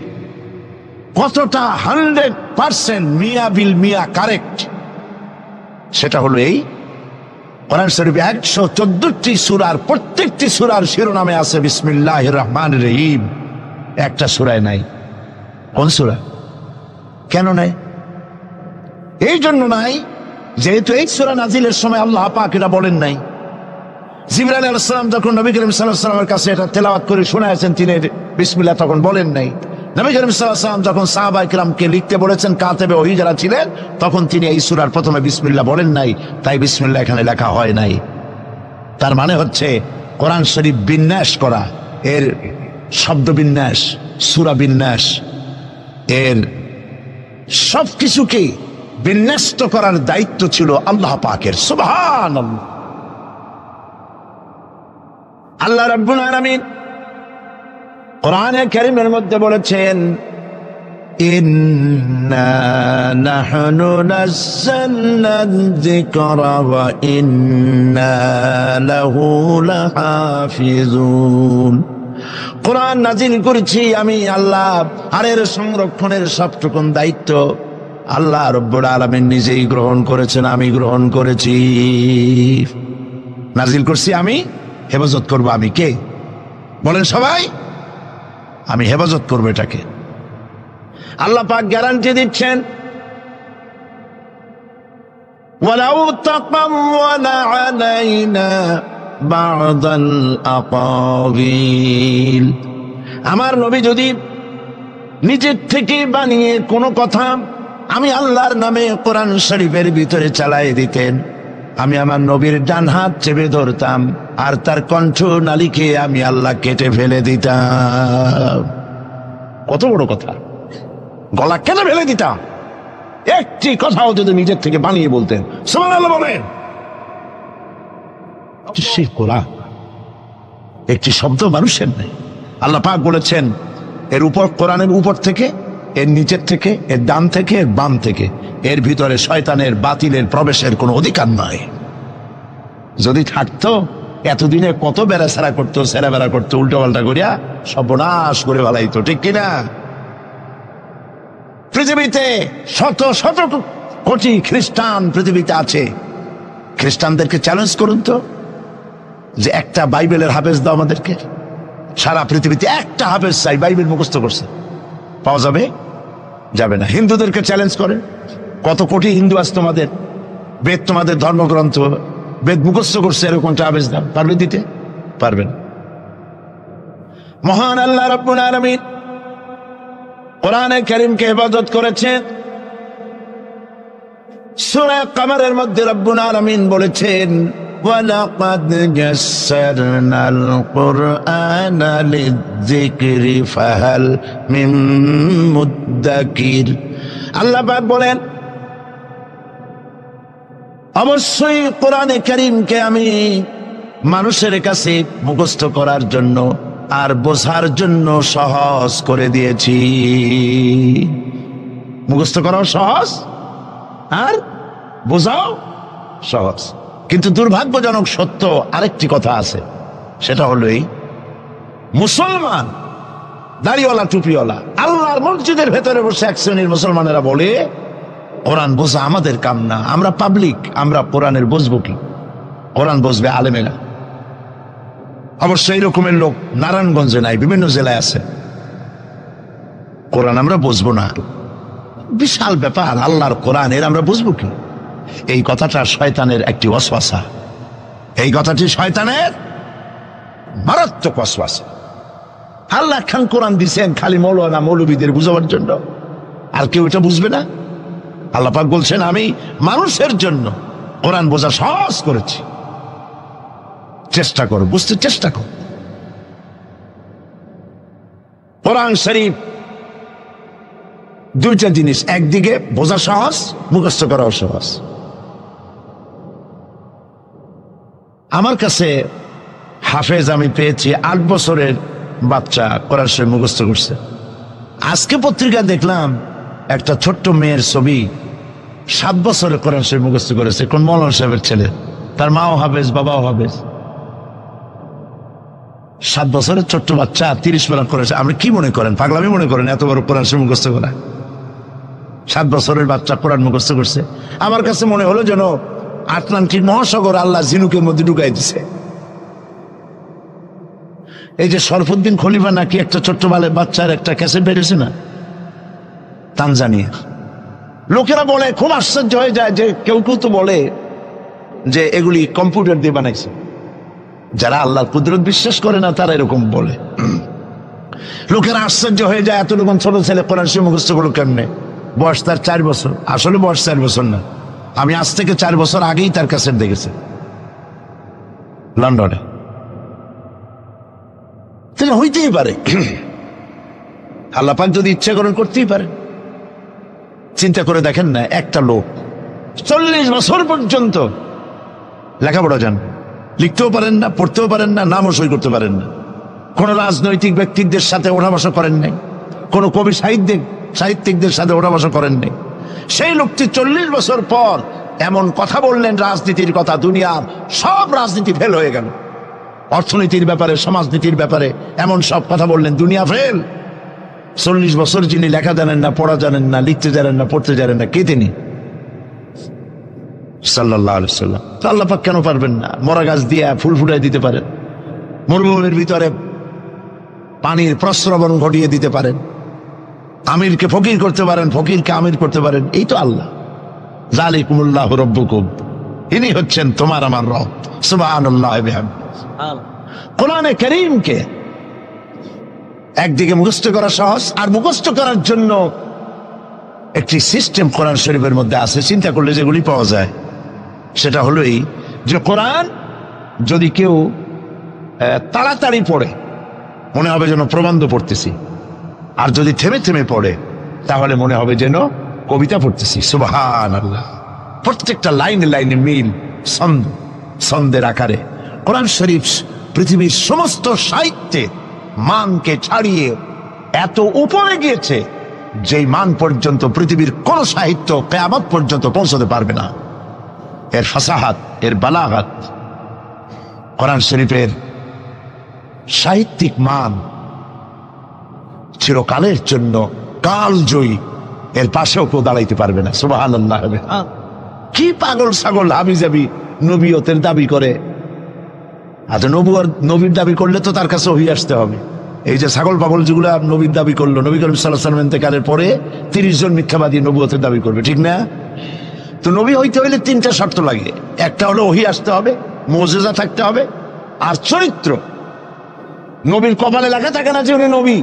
কতটা 100% মিয়া বিল মিয়া কারেক্ট, সেটা হলো এই কোরআন শরীফে 114টি সূরার প্রত্যেকটি সূরার শিরোনামে আছে বিসমিল্লাহির রহমানির রহিম, একটা সূরায় নাই। কোন সূরা? কেন নাই? এই জন্য নাই যেহেতু এই সূরা নাজিলের সময় আল্লাহ পাক এটা বলেন নাই। জিবরাইল আলাইহিস সালাম যখন নবী করিম সাল্লাল্লাহু আলাইহি ওয়াসাল্লামের কাছে এটা তেলাওয়াত করে শোনায়েছেন, তিনি বিসমিল্লাহ তখন বলেন নাই। নবী করিম সাল্লাল্লাহু আলাইহি ওয়াসাল্লাম যখন সাহাবায়ে কিরামকে লিখতে বলেছেন, কাতেবে ওহী যারা ছিলেন, তখন তিনি এই সূরার প্রথমে বিসমিল্লাহ বলেন নাই, তাই বিসমিল্লাহ এখানে লেখা হয় নাই। তার মানে হচ্ছে কোরআন শরীফ বিন্যাস করা, এর শব্দ বিন্যাস, সূরা বিন্যাস, এর সবকিছুকে বিন্যস্ত করার দায়িত্ব ছিল আল্লাহ পাকের। সুবহানাল্লাহ। আল্লাহ রাব্বুল আলামিন কোরআনে কারীমের মধ্যে বলেছেন, ইন্না নাহনু নাযালনা যিকরা ওয়া ইন্না লাহু লাহাফিজুন। কোরআন নাজিল করেছি আমি আল্লাহ, আর এর সংরক্ষণের সবটুকুন দায়িত্ব আল্লাহ রাব্বুল আলামিন নিজেই গ্রহণ করেছেন, আমি গ্রহণ করেছি। নাজিল করছি আমি, হেফাজত করব আমি। কে বলেন সবাই? আমি হেফাজত করব এটাকে। আল্লাহ পাক গ্যারান্টি দিচ্ছেন, ওয়ালাউ তাকাওয়ালা আলাইনা বা'দাল আকাবিল। আমার নবী যদি নিজের থেকে বানিয়ে কোনো কথা আমি আল্লাহর নামে কোরআন শরীফের ভিতরে চালাই দিতেন, আমি আমার নবীর ডান হাত চেপে ধরতাম, আর তার কণ্ঠ নালীকে আমি আল্লাহ কেটে ফেলে দিতাম। কত বড় কথা! গলা কেটে ফেলে দিতাম, একটি কথাও যদি নিজের থেকে বানিয়ে বলতেন। সুবহানাল্লাহ বলেন। সেই কোরআন একটি শব্দ মানুষের নেই। আল্লাহ পাক বলেছেন, এর উপর, কোরআনের উপর থেকে, এর নিচের থেকে, এর ডান থেকে, এর বাম থেকে, এর ভিতরে শয়তানের বাতিলের প্রবেশের কোনো অধিকার নয়। যদি থাকতো এতদিনে কত বেড়াছাড়া করতো, সেরা বেড়া করতো, উল্টো পাল্টা করিয়া সর্বনাশ করে ফেলাইতো, ঠিক কিনা? পৃথিবীতে শত শত কোটি খ্রিস্টান পৃথিবীতে আছে। খ্রিস্টানদেরকে চ্যালেঞ্জ করুন তো যে একটা বাইবেলের হাফেজ দাও আমাদেরকে। সারা পৃথিবীতে একটা হাফেজ চাই, বাইবেল মুখস্থ করছে, পাওয়া যাবে? যাবে না। হিন্দুদেরকে চ্যালেঞ্জ করে, কত কোটি হিন্দু আছে তোমাদের, বেদ তোমাদের ধর্মগ্রন্থ, বেদ মুখস্থ করছে, এরকমটা হাফেজ দাও, পারবে দিতে? পারবে না। মহান আল্লাহ রাব্বুল আলামিন কোরআনে কারীমকে হেফাজত করেছেন। সূরা কামারের মধ্যে রাব্বুল আলামিন বলেছেন, ওয়ালাকাদ ইয়াসসারনাল কুরআনা লিযিকরি ফাহাল মিন মুদ্দাকির। আল্লাহ পাক বলেন, অবশ্যই কোরআনে কারীমকে আমি মানুষের কাছে মুখস্থ করার জন্য আর বোঝার জন্য সহজ করে দিয়েছি। মুখস্থ করাও সহজ আর বোঝাও সহজ। কিন্তু দুর্ভাগ্যজনক সত্য আরেকটি কথা আছে, সেটা হলো এই, মুসলমান দাড়িওয়ালা টুপিওয়ালা আল্লাহর মসজিদের ভেতরে বসে এক শ্রেণীর মুসলমানেরা বলে, কোরআন বোঝা আমাদের কাম না, আমরা পাবলিক, আমরা কোরআনের বুঝবো কি? কোরআন বুঝবে আলেমেরা। অবশ্য এই রকমের লোক নারায়ণগঞ্জে নাই, বিভিন্ন জেলায় আছে। কোরআন আমরা বুঝবো না, বিশাল ব্যাপার, আল্লাহর কোরআন, এর আমরা বুঝবো কি? এই কথাটা শয়তানের একটি ওয়াসওয়াসা। এই কথাটি শয়তানের মারাত্মক ওয়াসওয়াসা। আল্লাহ খান কোরআন দিছেন খালি মৌলানা মৌলবীদের বুঝাবার জন্য, আর কেউ এটা বুঝবে না। আল্লাহ পাক বলছেন, আমি মানুষের জন্য কোরআন বোঝা সহজ করেছি। চেষ্টা করো, বুঝতে চেষ্টা করো। কোরআন শরীফ দুইটা জিনিস, একদিকে বোঝা সহজ, মুখস্থ করাও সহজ। আমার কাছে হাফেজ আমি পেয়েছি 8 বছরের বাচ্চা কোরআন শরীফ মুখস্থ করছে। আজকে পত্রিকা দেখলাম একটা ছোট্ট মেয়ের ছবি, 7 বছরে কোরআন শরীফ মুখস্থ করেছে, কোন মৌলানা সাহেবের ছেলে, তার মাও হাফেজ বাবাও হাফেজ। 7 বছরের ছোট্ট বাচ্চা 30 পারা করেছে। আপনি কি মনে করেন, পাগলামি মনে করেন এত বড় কোরআন শরীফ মুখস্থ করা? 7 বছরের বাচ্চা কোরআন মুখস্থ করছে। আমার কাছে মনে হলো যেন আটলান্টিক মহাসাগর আল্লাহ ঝিনুকের মধ্যে ঢুকাই দিছে। এই যে শরফুদ্দিন খলিফা নাকি একটা ছোট্ট বাচ্চার একটা ক্যাসেট বেরিয়েছে না, তানজানিয়া। লোকেরা বলে, খুব আশ্চর্য হয়ে যায় যে কেউ কেউ তো বলে যে এগুলি কম্পিউটার দিয়ে বানাইছে। যারা আল্লাহর কুদরত বিশ্বাস করে না তারা এরকম বলে। লোকেরা আশ্চর্য হয়ে যায়, এতটুকু ছোট ছেলে কোরআন শরীফ মুখস্থ করলো কেমনে? বয়স তার 4 বছর। আসলে বয়স 4 বছর না, আমি আজ থেকে 4 বছর আগেই তার ক্যাসেট দেখেছি লন্ডনে। তাহলে হইতেই পারে, আল্লাহ পাক যদি ইচ্ছা করেন করতেই পারে। চিন্তা করে দেখেন না, একটা লোক 40 বছর পর্যন্ত লেখাপড়া জান, লিখতেও পারেন না, পড়তেও পারেন না, নামও সই করতে পারেন না, কোন রাজনৈতিক ব্যক্তিদের সাথে ওঠা বসা করেন নাই, কোন কবি সাহিত্যিকদের সাথে ওঠা বসা করেন নাই। সেই লোকটি 40 বছর পর এমন কথা বললেন, রাজনীতির কথা, দুনিয়ার সব রাজনীতি ফেল হয়ে গেল, অর্থনীতির ব্যাপারে, সমাজনীতির ব্যাপারে এমন সব কথা বললেন, দুনিয়া ফেল। 40 বছর যিনি লেখা জানেন না, পড়া জানেন না, লিখতে জানেন না, পড়তে জানেন না, কে তিনি? সাল্লাল্লাহু আলাইহি ওয়াসাল্লাম। তো আল্লাহ পাক কেন পারবেন না? মরা গাছ দিয়ে ফুল ফুটাই দিতে পারেন, মরুভূমির ভিতরে পানির প্রস্রবণ ঘটিয়ে দিতে পারেন, আমিরকে ফকির করতে পারেন, ফকিরকে আমির করতে পারেন। এই তো আল্লাহ। যালিকুমুল্লাহু রাব্বুকুম, ইনি হচ্ছেন তোমার আমার রব। সুবহানাল্লাহ ওয়া বিহামদিহি। কোরআনে কারীমকে একদিকে মুখস্থ করা সহজ, আর মুখস্থ করার জন্য একটি সিস্টেম কোরআন শরীফের মধ্যে আছে, চিন্তা করলে যেগুলি পাওয়া যায়। সেটা হলো এই যে কোরআন যদি কেউ তাড়াতাড়ি পড়ে মনে হবে যেন প্রবন্ধ পড়তেছি, আর যদি থেমে থেমে পড়ে তাহলে মনে হবে যেন কবিতা পড়তেছি। সুবহানাল্লাহ। প্রত্যেকটা লাইনে লাইনে মিল, ছন্দের আকারে কোরআন শরীফ পৃথিবীর সমস্ত সাহিত্যে মানকে ছাড়িয়ে এত উপরে গিয়েছে যেই মান পর্যন্ত পৃথিবীর কোন সাহিত্য কিয়ামত পর্যন্ত পৌঁছতে পারবে না। এর ফাসাহাত, এর বালাগাত, কোরআন শরীফের সাহিত্যিক মান চিরকালের জন্য কালজয়ী, এর পাশেও কেউ দাঁড়াইতে পারবে না। সুবহানাল্লাহ। কি পাগল ছাগল হাবিজাবি নবীয়তের দাবি করে। আচ্ছা, নবীর দাবি করলে তো তার কাছে ওহী আসতে হবে। এই যে ছাগল পাগল যেগুলা নবীর দাবি করলো, নবী করিম সাল্লাল্লাহু আলাইহি ওয়াসাল্লাম ইন্তেকালের পরে 30 জন মিথ্যাবাদী নবুয়তের দাবি করবে, ঠিক না? তো নবী হইতে হইলে 3টা শর্ত লাগে। একটা হলো ওহী আসতে হবে, মুজিজা থাকতে হবে, আর চরিত্র। নবীর কপালে লেখা থাকে না যে উনি নবী,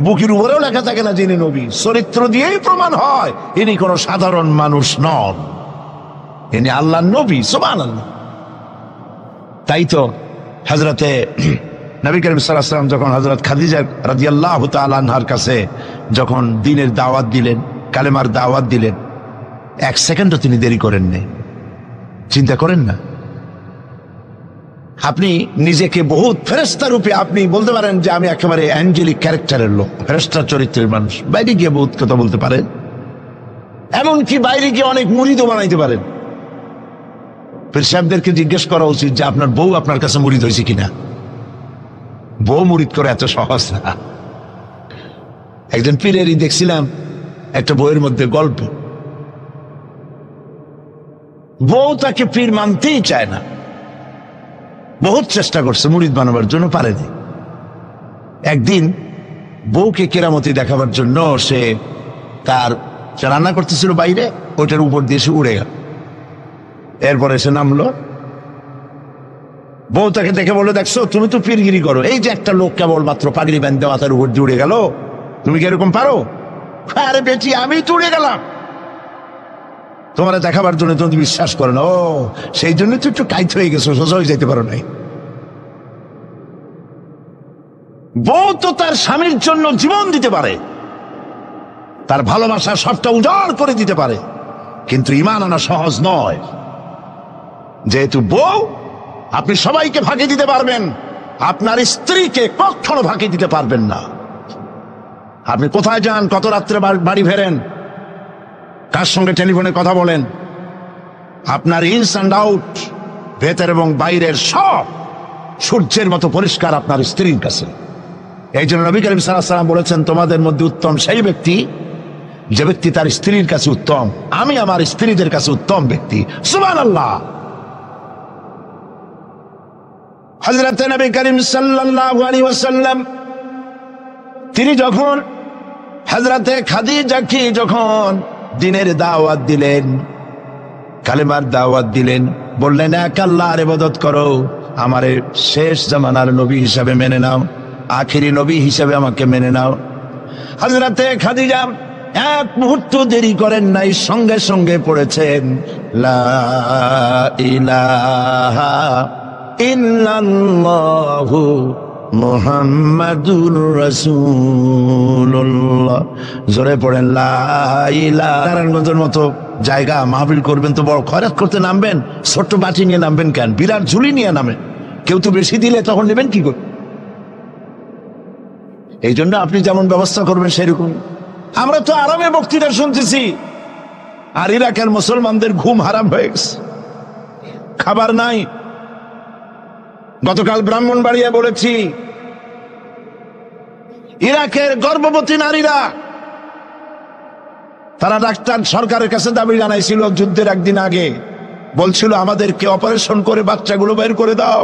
বুকের উপরেও লেখা থাকে না যিনি নবী। চরিত্র দিয়েই প্রমাণ হয় ইনি কোন সাধারণ মানুষ নন, ইনি আল্লাহর নবী। সুবহানাল্লাহ। তাই তো হযরতে নবী করিম সাল্লাল্লাহু আলাইহি ওয়াসাল্লাম যখন হযরত খাদিজা রাদিয়াল্লাহু তাআলা আনহার কাছে যখন দ্বীনের দাওয়াত দিলেন, কালেমার দাওয়াত দিলেন, 1 সেকেন্ডও তিনি দেরি করেন নাই। চিন্তা করেন না, আপনি নিজেকে বহুত ফেরেশতা রূপে আপনি বলতে পারেন যে আমি একেবারে অ্যাঞ্জেলিক ক্যারেক্টারের লোক, ফেরেশতা চরিত্রের মানুষ, বাইরে গিয়ে বহুত কথা বলতে পারেন, এমনকি বাইরে গিয়ে অনেক মুরিদও বানাইতে পারেন। পীর সাহেবদেরকে জিজ্ঞেস করা উচিত যে আপনার বউ আপনার কাছে মুরিদ হয়েছে কিনা। বউ মুরিদ করে এত সহজ না। একজন পীরেরই দেখছিলাম একটা বইয়ের মধ্যে গল্প, বউ তাকে পীর মানতেই চায় না, বহুত চেষ্টা করছে মুরিদ বানাবার জন্য, পারেনি। একদিন বউকে কেরামতি দেখাবার জন্য সে রান্না করতেছিল বাইরে, ওইটার উপর দিয়ে সে উড়ে গেল। এরপরে সে নামলো, বউ তাকে দেখে বলে, দেখছো তুমি তো পীরগিরি করো, এই যে একটা লোক কেবল মাত্র পাগড়ি বাঁধতে মাথার উপর দিয়ে উড়ে গেল, তুমি কি এরকম পারো? আরে বেটি, আমি তো উড়ে গেলাম, তোমার দেখাবার জন্য তুমি বিশ্বাস করো না। ও, সেই জন্য তো একটু কাইত হয়ে গেছো, সোজা হয়ে যেতে পারো নাই। বউ তো তার স্বামীর জন্য জীবন দিতে পারে, তার ভালোবাসা সবটা উজাড় করে দিতে পারে, কিন্তু ঈমান আনা সহজ নয়। যেহেতু বউ, আপনি সবাইকে ফাঁকি দিতে পারবেন, আপনার স্ত্রীকে কখনো ফাঁকি দিতে পারবেন না। আপনি কোথায় যান, কত রাত্রে বাড়ি ফেরেন, কার সঙ্গে টেলিফোনে কথা বলেন, আপনার ইনস অ্যান্ড আউট, ভেতর এবং বাইরের সব সূর্যের মতো পরিষ্কার আপনার স্ত্রীর কাছে। এই জন্য নবী করিম সাল্লাল্লাহু আলাইহি ওয়াসাল্লাম বলেছেন, তোমাদের মধ্যে উত্তম সেই ব্যক্তি যে ব্যক্তি তার স্ত্রীর কাছে উত্তম। আমি আমার স্ত্রীদের কাছে উত্তম ব্যক্তি। সুবহানাল্লাহ। হযরত নবী করিম সাল্লাল্লাহু আলাইহি ওয়াসাল্লাম তিনি যখন হযরতে খাদিজাকে যখন দ্বীনের দাওয়াত দিলেন, কালেমার দাওয়াত দিলেন, বললেন এক আল্লাহর ইবাদত করো, আমারে শেষ জামানার নবী হিসাবে মেনে নাও, আখেরি নবী হিসাবে আমাকে মেনে নাও। হযরতে খাদিজা এক মুহূর্ত দেরি করেন নাই, সঙ্গে সঙ্গে পড়েছেন লা ইলাহা ইল্লাল্লাহু মুহাম্মাদুর রাসূলুল্লাহ। জোরে পড়েন লা ইলাহা। নারায়ণগঞ্জের মতো জায়গা মাহফিল করবেন তো বড় খয়রাত করতে নামবেন, ছোট্ট বাটি নিয়ে নামবেন কেন? বিরাট ঝুলি নিয়ে নামেন। কেউ তো বেশি দিলে তখন নেবেন কি করে? এই জন্য আপনি যেমন ব্যবস্থা করবেন সেরকম। আমরা তো আরামে বক্তৃতা শুনতেছি, আর ইরাকের মুসলমানদের ঘুম হারাম হয়ে গেছে, খাবার নাই। গতকাল ব্রাহ্মণবাড়িয়া বলেছি, ইরাকের গর্ভবতী নারীরা তারা ডাক্তার সরকারের কাছে দাবি জানাইছিল যুদ্ধের একদিন আগে, বলছিল আমাদেরকে অপারেশন করে বাচ্চাগুলো বের করে দাও।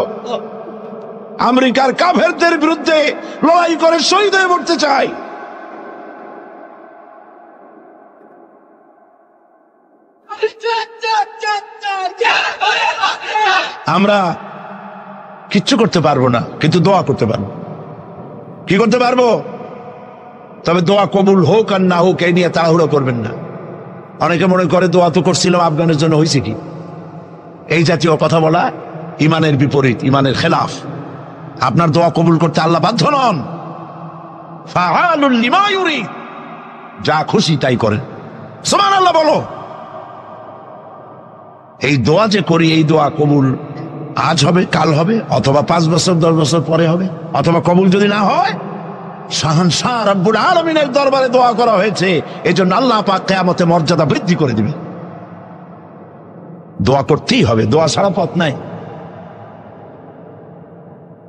আমেরিকার কাফেরদের বিরুদ্ধে লড়াই করে শহীদ হয়ে মরতে চাই। আমরা কিচ্ছু করতে পারবো না, কিন্তু দোয়া করতে পারবো। কি করতে পারবো? তবে দোয়া কবুল হোক আর না হোক এই নিয়ে তাড়াহুড়ো করবেন না। অনেকে মনে করে দোয়া তো করছিলাম, আফগানের জন্য হয়েছে কি? এই জাতীয় কথা বলা ইমানের বিপরীত, ইমানের খেলাফ। আপনার দোয়া কবুল করতে আল্লাহ বাধ্য নন। ফাআলুল লিমা ইউরিদ, যা খুশি তাই করেন। সুবহানাল্লাহ বলো। এই দোয়া যে করি, এই দোয়া কবুল আজ হবে, কাল হবে, অথবা 5 বছর 10 বছর পরে হবে, অথবা কবুল যদি না হয়, শাহনশাহ রব্বুল আলামিনের দরবারে দোয়া করা হয়েছে, এজন্য আল্লাহ পাক কিয়ামতে মর্যাদা বৃদ্ধি করে দিবে। দোয়া করতেই হবে, দোয়া ছাড়া পথ নাই।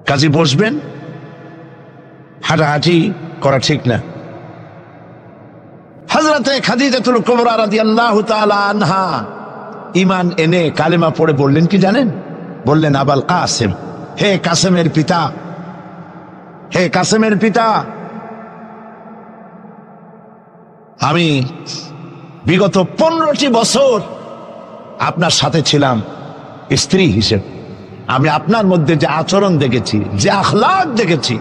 কাজে বসবেন, হাঁটাহাঁটি করা ঠিক না। হযরতে খাদিজাতুল কুবরা রাদিয়াল্লাহু তাআলা আনহা ঈমান এনে কালেমা পড়ে বললেন কি জানেন? বললেন আবাল কাসেম, হে কাসেমের পিতা, হে কাসেমের পিতা, আমি বিগত 15টি বছর আপনার সাথে ছিলাম স্ত্রী হিসেবে। আমি আপনার মধ্যে যে আচরণ দেখেছি, যে আখলাক দেখেছি,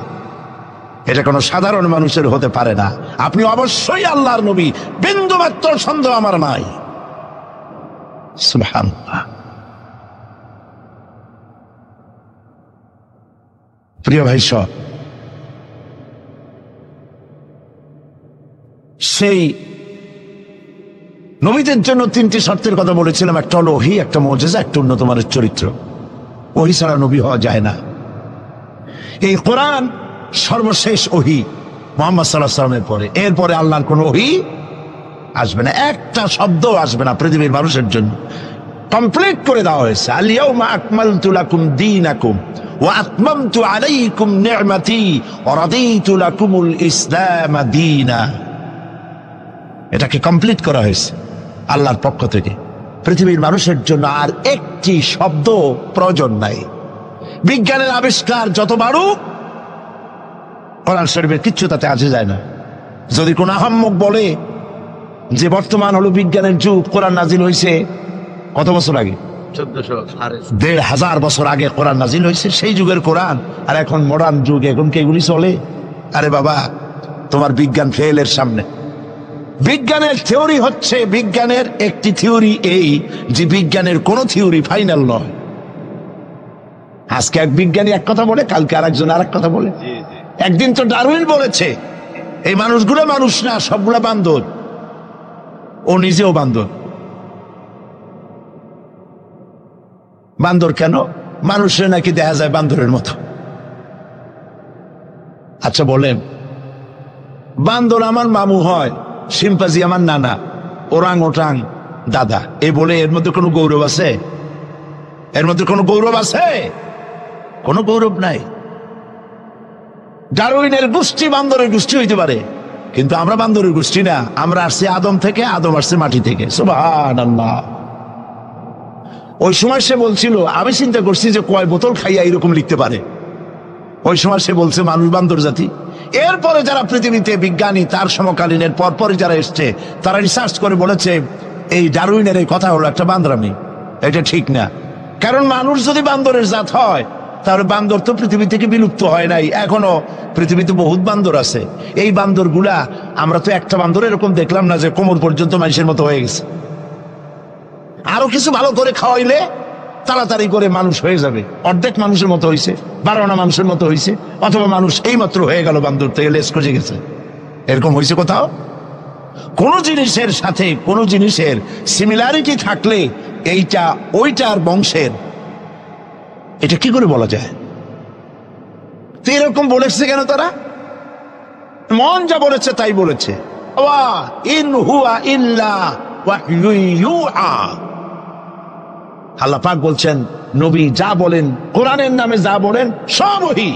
এটা কোনো সাধারণ মানুষের হতে পারে না। আপনি অবশ্যই আল্লাহর নবী, বিন্দুমাত্র সন্দেহ আমার নাই। সুবহানাল্লাহ। প্রিয় ভাই সব, সেই নবীদের জন্য 3টি শর্তের কথা বলেছিলাম। একটা হলো ওহী, একটা মুজিজা, একটা উন্নত মানের চরিত্র। ওহী ছাড়া নবী হওয়া যায় না। এই কোরআন সর্বশেষ ওহী মুহাম্মদ সাল্লাল্লাহু আলাইহি ওয়াসাল্লামের পরে। এরপরে আল্লাহর কোন ওহী আসবে না, একটা শব্দ আসবে না পৃথিবীর মানুষের জন্য। কমপ্লিট করে দেওয়া হয়েছে। আল ইয়াউমা আকমালতু লাকুম দীনাকুম ওয়া আতমামতু আলাইকুম নি'মাতি ওয়া রাদিতু লাকুমুল ইসলাম দীনা। এটাকে কমপ্লিট করা হয়েছে আল্লাহর পক্ষ থেকে। পৃথিবীর মানুষের জন্য আর একটি শব্দ প্রয়োজন নাই। বিজ্ঞানের আবিষ্কার যত বাড়ুক, কোরআন শরীফের কিচ্ছু তাতে আসে যায় না। যদি কোন আহাম্মক বলে যে বর্তমান হলো বিজ্ঞানের যুগ, কোরআন নাজিল হয়েছে কত বছর আগে? 1400 বছর আগে কোরআন নাজিল হয়েছে। সেই যুগের কোরআন আর এখন মডার্ন যুগ, এখন কি এগুলি চলে? আরে বাবা, তোমার বিজ্ঞান ফেলের সামনে। বিজ্ঞানের থিওরি হচ্ছে, বিজ্ঞানের একটি থিওরি এই যে বিজ্ঞানের কোন থিওরি ফাইনাল নয়। আজকে এক বিজ্ঞানী এক কথা বলে, কালকে আরেকজন আরেক কথা বলে। একদিন তো ডারউইন বলেছে এই মানুষগুলো মানুষ না, সবগুলা বান্দর। ও নিজেও বান্দর। বান্দর কেন? মানুষের নাকি দেখা যায় বান্দরের মতো। আচ্ছা বলেন, বান্দর আমার মামু হয়, শিম্পাজি আমার নানা, ওরাং ওটাং দাদা, এ বলে এর মধ্যে কোনো গৌরব আছে? এর মধ্যে কোনো গৌরব আছে? কোনো গৌরব নাই। ডারউইনের গোষ্ঠী বান্দরের গোষ্ঠী হইতে পারে, কিন্তু আমরা বান্দরের গোষ্ঠী না। আমরা আসছি আদম থেকে, আদম আসছে মাটি থেকে। সুবহানাল্লাহ। ওই সময় সে বলছিল, আমি চিন্তা করছি যে কয় বোতল খাইয়া এরকম লিখতে পারে। ওই সময় সে বলছে মানুষ বান্দর জাতি। এরপরে যারা পৃথিবীতে বিজ্ঞানী, তার সমকালীনের পরপরে যারা এসছে, তারা রিসার্চ করে বলেছে এই ডারউইনের এই কথা হলো একটা বান্দরামি। এটা ঠিক না। কারণ মানুষ যদি বান্দরের জাত হয়, তাহলে বান্দর তো পৃথিবী থেকে বিলুপ্ত হয় নাই, এখনো পৃথিবীতে বহুত বান্দর আছে। এই বান্দর গুলা, আমরা তো একটা বান্দর এরকম দেখলাম না যে কোমর পর্যন্ত মানুষের মতো হয়ে গেছে। আরো কিছু ভালো করে খাওয়াইলে তাড়াতাড়ি করে মানুষ হয়ে যাবে। অর্ধেক মানুষের মতো হয়েছে, 12 মানুষের মতো হয়েছে, অথবা মানুষ এই মাত্র হয়ে গেল বান্দর থেকে লেস খসে গেছে। এরকম হয়েছে কোথাও? কোন জিনিসের সাথে কোন জিনিসের সিমিলারিটি থাকলে এইটা ওইটার বংশের, এটা কি করে বলা যায়? তো এরকম বলেছে কেন তারা? মন যা বলেছে তাই বলেছে। ইন হুয়া ইল্লা ওয়াহয়ুন ইউহা। আল্লাহ পাক বলছেন, নবী যা বলেন, কোরআনের নামে যা বলেন, সব ওহী।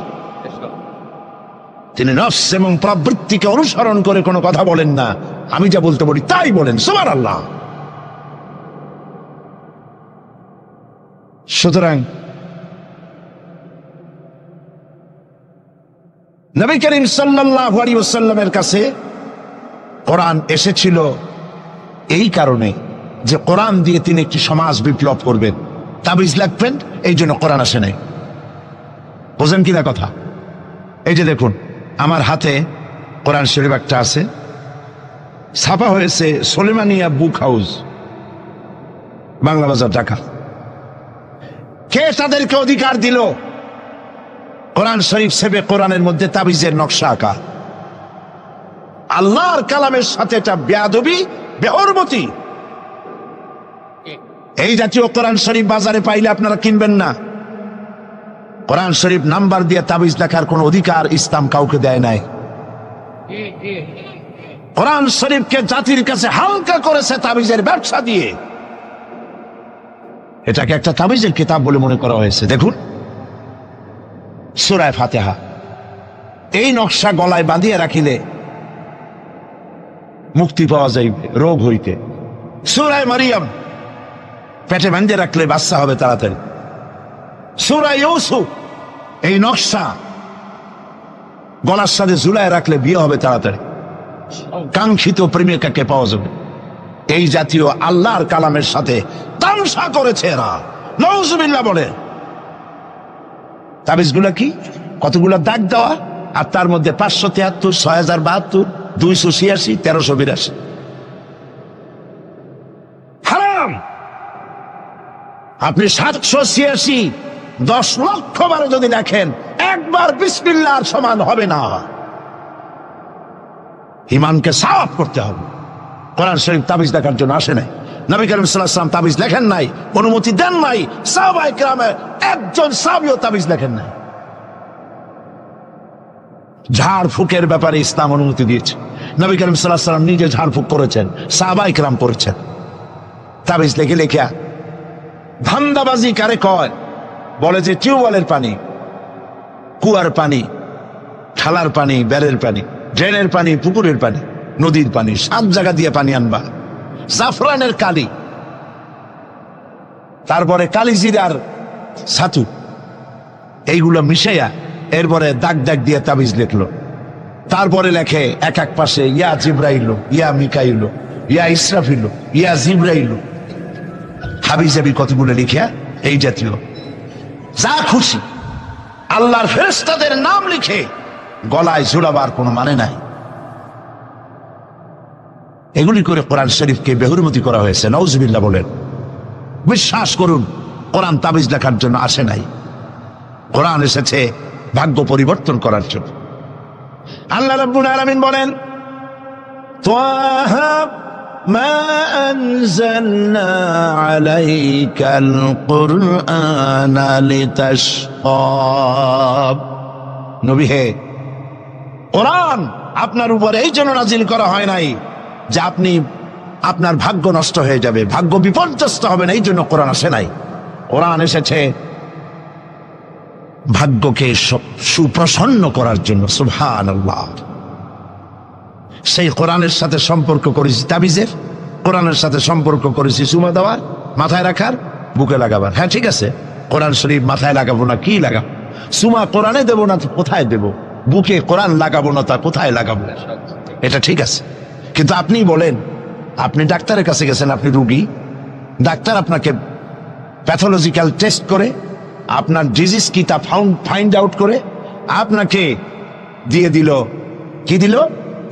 তিনি নফস এবং প্রবৃত্তিকে অনুসরণ করে কোনো কথা বলেন না। আমি যা বলতে বলি তাই বলেন। সুবহানাল্লাহ। সুতরাং নবী করিম সাল্লাল্লাহু আলাইহি ওয়াসাল্লামের কাছে কোরআন এসেছিল এই কারণে যে কোরআন দিয়ে তিনি একটি সমাজ বিপ্লব করবেন, তাবিজ লাগবেন, এই জন্য কোরআন আসে নাই। বোঝেন কিনা কথা? এই যে দেখুন, আমার হাতে কোরআন শরীফ একটা আছে, ছাপা হয়েছে সুলেমানিয়া বুক হাউস, বাংলা বাজার, ঢাকা। কে তাদেরকে অধিকার দিল কোরআন শরীফ সেবে কোরআনের মধ্যে তাবিজের নকশা আঁকা? আল্লাহর কালামের সাথে এটা বেয়াদবি, বেহরমতি। এই জাতীয় কোরআন শরীফ বাজারে পাইলে আপনারা কিনবেন না। কোরআন শরীফ নাম্বার দিয়ে তাবিজ লেখার কোন অধিকার ইসলাম কাউকে দেয় নাই। কোরআন শরীফকে জাতির কাছে হালকা করেছে তাবিজের ব্যবসা দিয়ে। এটাকে একটা তাবিজের কিতাব বলে মনে করা হয়েছে। দেখুন সূরা ফাতিহা, এই নকশা গলায় বাঁধিয়ে রাখিলে মুক্তি পাওয়া যাইবে রোগ হইতে। সূরা মারিয়াম, পেটে বাঁধিয়ে রাখলে বাচ্চা হবে তাড়াতাড়ি। সূরা ইউসুফ, এই নকশা গলার সাথে ঝুলায় রাখলে বিয়ে হবে তাড়াতাড়ি, কাঙ্ক্ষিত প্রেমিকাকে পাওয়া যাবে। এই জাতীয় আল্লাহর কালামের সাথে তামসা করেছে এরা, নাউজুবিল্লাহ বলে। তাবিজগুলা কি? কতগুলো দাগ দেওয়া, আর তার মধ্যে 573, 6072, 286, 1382। হারাম। আপনি 786, 10 লক্ষ বারে যদি দেখেন, একবার বিসমিল্লাহর সমান হবে না। ইমানকে সাফ করতে হবে। কোরআন শরীফ তাবিজ দেখার জন্য আসে নাই। নবী করিম সাল্লাল্লাহু আলাইহি ওয়াসাল্লাম তাবিজ লেখেন নাই, অনুমতি দেন নাই। সাহাবায়ে কেরামের একজন সাহাবীও তাবিজ লেখেন নাই। ঝাড়ফুঁকের ব্যাপারে ইসলাম অনুমতি দিয়েছে। নবী করিম সাল্লাল্লাহু আলাইহি ওয়াসাল্লাম নিজে ঝাড়ফুঁক করেছেন, সাহাবায়ে কেরাম করেছেন। তাবিজ লিখে লেখা ধান্দাবাজি কারে কয়? বলে যে টিউবওয়েলের পানি, কুয়ার পানি, খালার পানি, বেড়ের পানি, ড্রেনের পানি, পুকুরের পানি, নদীর পানি, 7 জায়গা দিয়ে পানি আনবা। জাফরানের কালি, তারপরে কালিজিরার ছাতু, এইগুলো মিশাইয়া এরপরে দাগ দাগ দিয়ে তাবিজ লিখলো। তারপরে লেখে এক এক পাশে ইয়া জিব্রাইল, ইয়া মিকাইল, ইয়া ইসরাফিল, ইয়া জিব্রাইল, হাবিজাবি কতগুলো লিখিয়া এই জাতীয় যা খুশি আল্লাহর ফেরেশতাদের নাম লিখে গলায় ঝুলাবার কোনো মানে নাই। এগুলি করে কোরআন শরীফকে বেহুরমতি করা হয়েছে। নাউজুবিল্লাহ বলেন। বিশ্বাস করুন, কোরআন তাবিজ লেখার জন্য আসে নাই। কোরআন এসেছে ভাগ্য পরিবর্তন করার জন্য। আল্লাহ রাব্বুল আলামিন বলেন, তাহা মা আনজালনা আলাইকাল কুরআনা লিতাশকা। নবী হে, কোরআন আপনার উপর এই জন্য নাজিল করা হয় নাই যে আপনি আপনার ভাগ্য নষ্ট হয়ে যাবে, ভাগ্য বিপর্যস্ত হবে না, এই জন্য কোরআন আসে নাই। কোরআন এসেছে ভাগ্যকে সুপ্রসন্ন করার জন্য। সুবহানাল্লাহ। সেই কোরআনের সাথে সম্পর্ক করেছি তাবিজের, কোরআনের সাথে সম্পর্ক করেছি চুমা দেওয়ার, মাথায় রাখার, বুকে লাগাবার। হ্যাঁ ঠিক আছে, কোরআন শরীফ মাথায় লাগাবো না কি লাগাবো? চুমা কোরআনে দেবো না কোথায় দেবো? বুকে কোরআন লাগাবো না তা কোথায় লাগাবো? এটা ঠিক আছে, কিন্তু আপনি বলেন, আপনি ডাক্তারের কাছে গেছেন, আপনি রুগী, ডাক্তার আপনাকে প্যাথোলজিক্যাল টেস্ট করে আপনার ডিজিজ কি তা ফাইন্ড আউট করে আপনাকে দিয়ে দিল, কি দিল?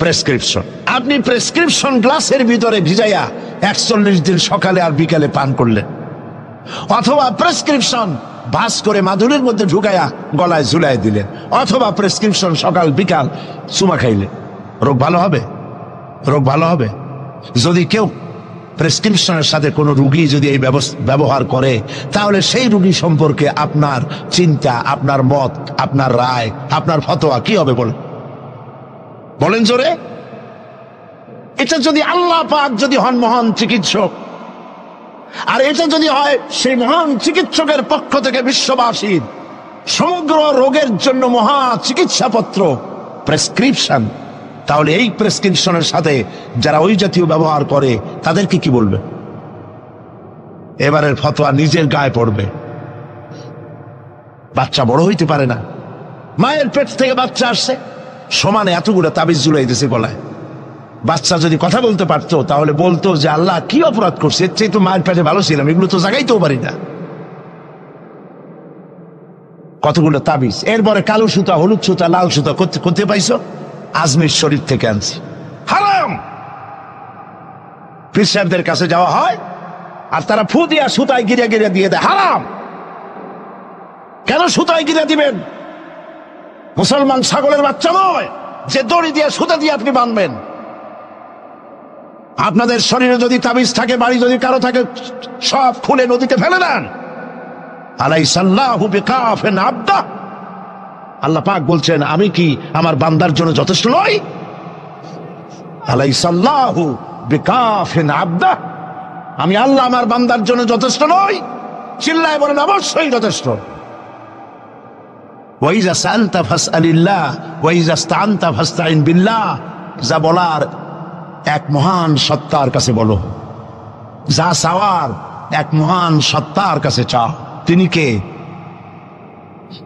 প্রেসক্রিপশন। আপনি প্রেসক্রিপশন গ্লাসের ভিতরে ভিজাইয়া 41 দিন সকালে আর বিকালে পান করলেন, অথবা প্রেসক্রিপশন ভাস করে মাদুরের মধ্যে ঢুকাইয়া গলায় ঝুলাই দিলেন, অথবা প্রেসক্রিপশন সকাল বিকাল চুমা খাইলেন। রোগ ভালো হবে? রোগ ভালো হবে? যদি কেউ প্রেসক্রিপশনের সাথে কোনো রুগী যদি এই ব্যবহার করে, তাহলে সেই রুগী সম্পর্কে আপনার চিন্তা, আপনার মত, আপনার রায়, আপনার ফতোয়া কি হবে বলেন জোরে? এটা যদি আল্লাহ পাক যদি হন মহান চিকিৎসক, আর এটা যদি হয় সেই মহান চিকিৎসকের পক্ষ থেকে বিশ্ববাসীর সমগ্র রোগের জন্য মহা চিকিৎসাপত্র প্রেসক্রিপশন, তাহলে এই প্রেসক্রিপশনের সাথে যারা ওই জাতীয় ব্যবহার করে তাদেরকে কি বলবে? এবারের ফতোয়া নিজের গায়ে পড়বে। বাচ্চা বড় হইতে পারে না, মায়ের পেট থেকে বাচ্চা আসছে, সমানে এতগুলো তাবিজ ঝুলাই দিয়েছে গলায়। বাচ্চা যদি কথা বলতে পারতো তাহলে বলতো যে আল্লাহ কি অপরাধ করছে, এর চেয়ে তো মায়ের পেটে ভালো ছিলাম, এগুলো তো জাগাইতেও পারি না। কতগুলো তাবিজ, এরপরে কালো সুতা, হলুদ সুতা, লাল সুতা করতে পাইছো? আজমির শরীফ থেকে আনছি। হারাম। পীর সাহেবদের কাছে যাওয়া হয় আর তারা ফু দিয়া সুতায় গিরে গিরে দিয়ে দেয়। হারাম। কেন সুতায় গিরে দিবেন? মুসলমান ছাগলের বাচ্চা নয় যে দড়ি দিয়ে সুতা দিয়ে আপনি বাঁধবেন। আপনাদের শরীরে যদি তাবিজ থাকে, বাড়ি যদি কারো থাকে, সব খুলে নদীতে ফেলে দেন। আলাইসাল্লাহু বিকাফিন আবদা। আল্লাহ পাক বলছেন, আমি কি আমার বান্দার জন্য যথেষ্ট নই? আলাইসাল্লাহু বিকাফিন আবদা। আমি আল্লাহ আমার বান্দার জন্য যথেষ্ট নই? চিল্লায় বলেন অবশ্যই যথেষ্ট। ওয়াইজা সাআলতা ফাসআলিল্লাহ ওয়াইজা ইসতাআনতা ফাসতাইন বিল্লাহ। যা বলার এক মহান সত্তার কাছে বলো, যা চাওয়ার এক মহান সত্তার কাছে চাও। তিনি কে?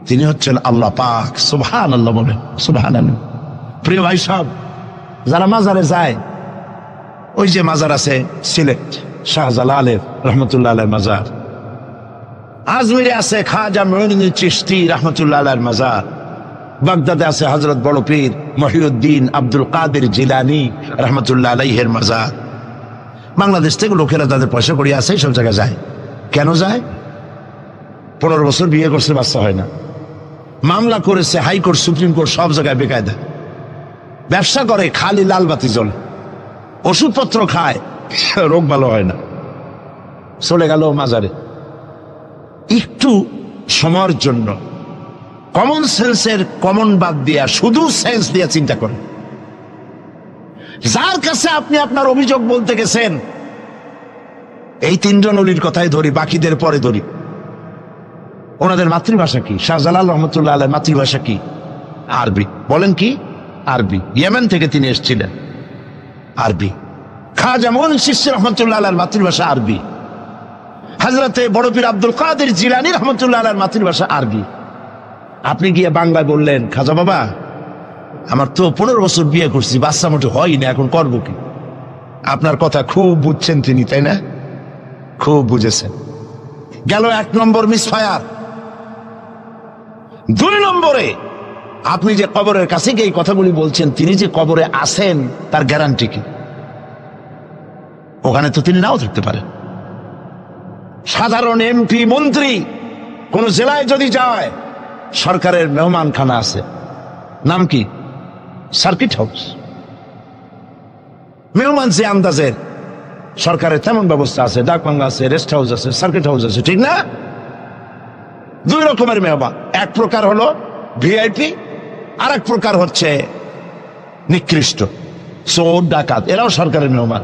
তিনি হচ্ছেন আল্লাহ পাক। সুবহানাল্লাহ বলেন, সুবহানাল্লাহ। প্রিয় ভাই সব, যারা মাজারে যায়, ওই যে মাজার আছে সিলেট শাহজালালের রহমতুল্লাহ আলাইহির মাজার, আজমিরে আছে খাজা মুঈনুদ্দিন চিশতি রহমতুল্লাহ আলাইহির মাজার, বাগদাদে আছে হযরত বড় পীর মহিউদ্দিন আব্দুল কাদের জিলানী রহমতুল্লাহ আলাইহির মাজার। বাংলাদেশ থেকে লোকেরা তাদের পয়সা করিয়ে আসে, সব জায়গায় যায়। কেন যায়? 15 বছর বিয়ে করছে, বাচ্চা হয় না, মামলা করেছে হাইকোর্ট, সুপ্রিম কোর্ট, সব জায়গায় বেকায়দা। ব্যবসা করে, খালি লাল বাতি জ্বলে, ওষুধপত্র খায়, রোগ ভালো হয় না, চলে গেল মাজারে। একটু সময়ের জন্য কমন সেন্সের কমন বাদ দিয়া শুধু সেন্স দিয়া চিন্তা করেন। যার কাছে আপনি আপনার অভিযোগ বলতে গেছেন, এই 3 জন অলির কথাই ধরি, বাকিদের পরে ধরি। ওনাদের মাতৃভাষা কি? শাহজালাল রহমতুল্লাহ আলাইহির মাতৃভাষা কি? আরবি। বলেন কি? আরবি। ইয়েমেন থেকে তিনি এসেছিলেন, আরবি। খাজা মুঈনুদ্দিন চিশতি রহমতুল্লাহ আলাইহির মাতৃভাষা আরবি। হযরতে বড় পীর আব্দুল কাদের জিলানী রহমতুল্লাহ আলাইহির মাতৃভাষা আরবি। আপনি গিয়ে বাংলায় বললেন, খাজা বাবা আমার তো 15 বছর বিয়ে করছি, বাচ্চা মোটে হয় না, এখন করবো কি? আপনার কথা খুব বুঝছেন তিনি, তাই না? খুব বুঝেছেন। গেল 1 নম্বর মিসফায়ার। 2 নম্বরে, আপনি যে কবরের কাছে গিয়ে এই কথাগুলি বলছেন, তিনি যে কবরে আছেন তার গ্যারান্টি কি? ওখানে তো তিনি নাও থাকতে পারেন। সাধারণ এমপি মন্ত্রী কোন জেলায় যদি যায়, সরকারের মেহমানখানা আছে, নাম কি? Circuit house. মেহমান যে আন্দাজের সরকারের তেমন ব্যবস্থা আছে, ডাকবাংলা আছে, রেস্ট হাউস আছে, সার্কিট হাউস আছে, ঠিক না? দুই রকমের মেহমান, এক প্রকার হলো ভিআইপি, আর এক প্রকার হচ্ছে নিকৃষ্ট চোর ডাকাত, এরাও সরকারের মেহমান।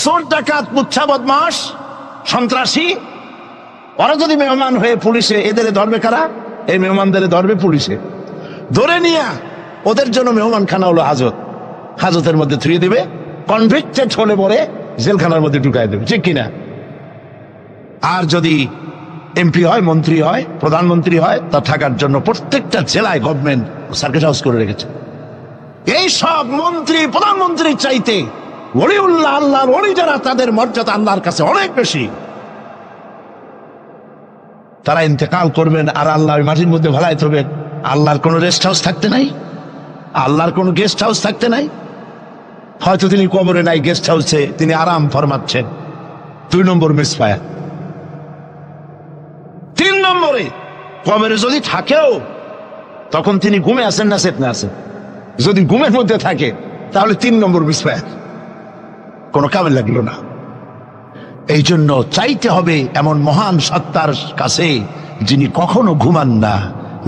চোর ডাকাত মুচ্ছা বদমাস সন্ত্রাসী ওরা যদি মেহমান হয়ে পুলিশে, এদের ধরবে কারা? এই মেহমানদের ধরবে পুলিশে, ধরে নিয়ে ওদের জন্য মেহমান খানা হলো হাজত, হাজতের মধ্যে থুয়ে দেবে, কনভিক্টেড হলে পরে জেলখানার মধ্যে ঢুকাই দেবে, ঠিক কিনা? আর যদি এমপি হয়, মন্ত্রী হয়, প্রধানমন্ত্রী হয়, তা থাকার জন্য প্রত্যেকটা জেলায় গভর্নমেন্ট সার্কিট হাউস করে রেখেছে। এই সব মন্ত্রী প্রধানমন্ত্রীর চাইতে ওলিউল্লাহ, আল্লাহর ওলি যারা, তাদের মর্যাদা আল্লাহর কাছে অনেক বেশি। তারা ইন্তেকাল করবেন আর আল্লাহ মাটির মধ্যে ভালাই থবেন। আল্লাহর কোনো রেস্ট হাউস থাকতে নাই, আল্লাহর কোনো গেস্ট হাউস থাকতে নাই। হয়তো তিনি কবরে নাই, গেস্ট হাউসে তিনি আরাম ফরমাচ্ছেন। 2 নম্বর মিসফায়ার। 3 নম্বরে কবরে যদি থাকেও তখন তিনি ঘুমে আছেন না চেতনা আছেন। যদি ঘুমের মধ্যে থাকে তাহলে 3 নম্বর মিসফায়ার, কোনো কামে লাগলো না। এই জন্য চাইতে হবে এমন মহান সত্তার কাছে যিনি কখনো ঘুমান না।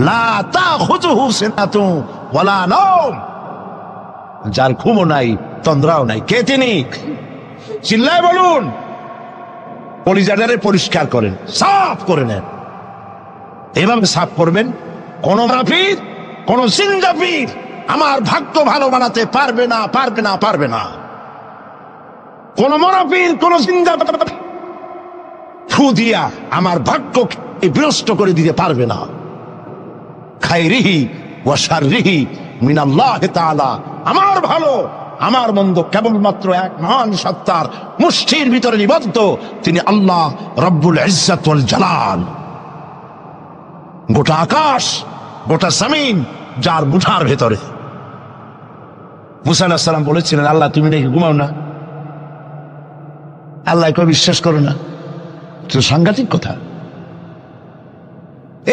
লা তাখুযুহু সিনাতুন ওয়ালা নাওম, যার ঘুমও নাই তন্দ্রাও নাই। কে তিনি? চিল্লায় বলুন। কলিজাটারে পরিষ্কার করেন, সাফ করে নেন। এভাবে সাফ করবেন, কোন মাফির, কোন জিন্দাফির আমার ভাগ্য ভালো বানাতে পারবে না, পারবে না, পারবে না। কোন মরাফির, কোন জিন্দা ফু দিয়া আমার ভাগ্যকে বিনষ্ট করে দিতে পারবে না। খায়রিহি ওয়া শাররিহি মিনাল্লাহি তাআলা, আমার ভালো আমার মন্দ কেবলমাত্র এক মহান সত্তার মুষ্টির ভিতরে নিবদ্ধ, তিনি আল্লাহ রব্বুল ইজ্জত ওয়াল জালাল। গোটা আকাশ, গোটা জমিন যার মুঠার ভেতরে। মুসা আলাইহিস সালাম বলেছিলেন, আল্লাহ তুমি নাকি ঘুমাও না? আল্লাহ কেউ বিশ্বাস করো না? তো সাংঘাতিক কথা।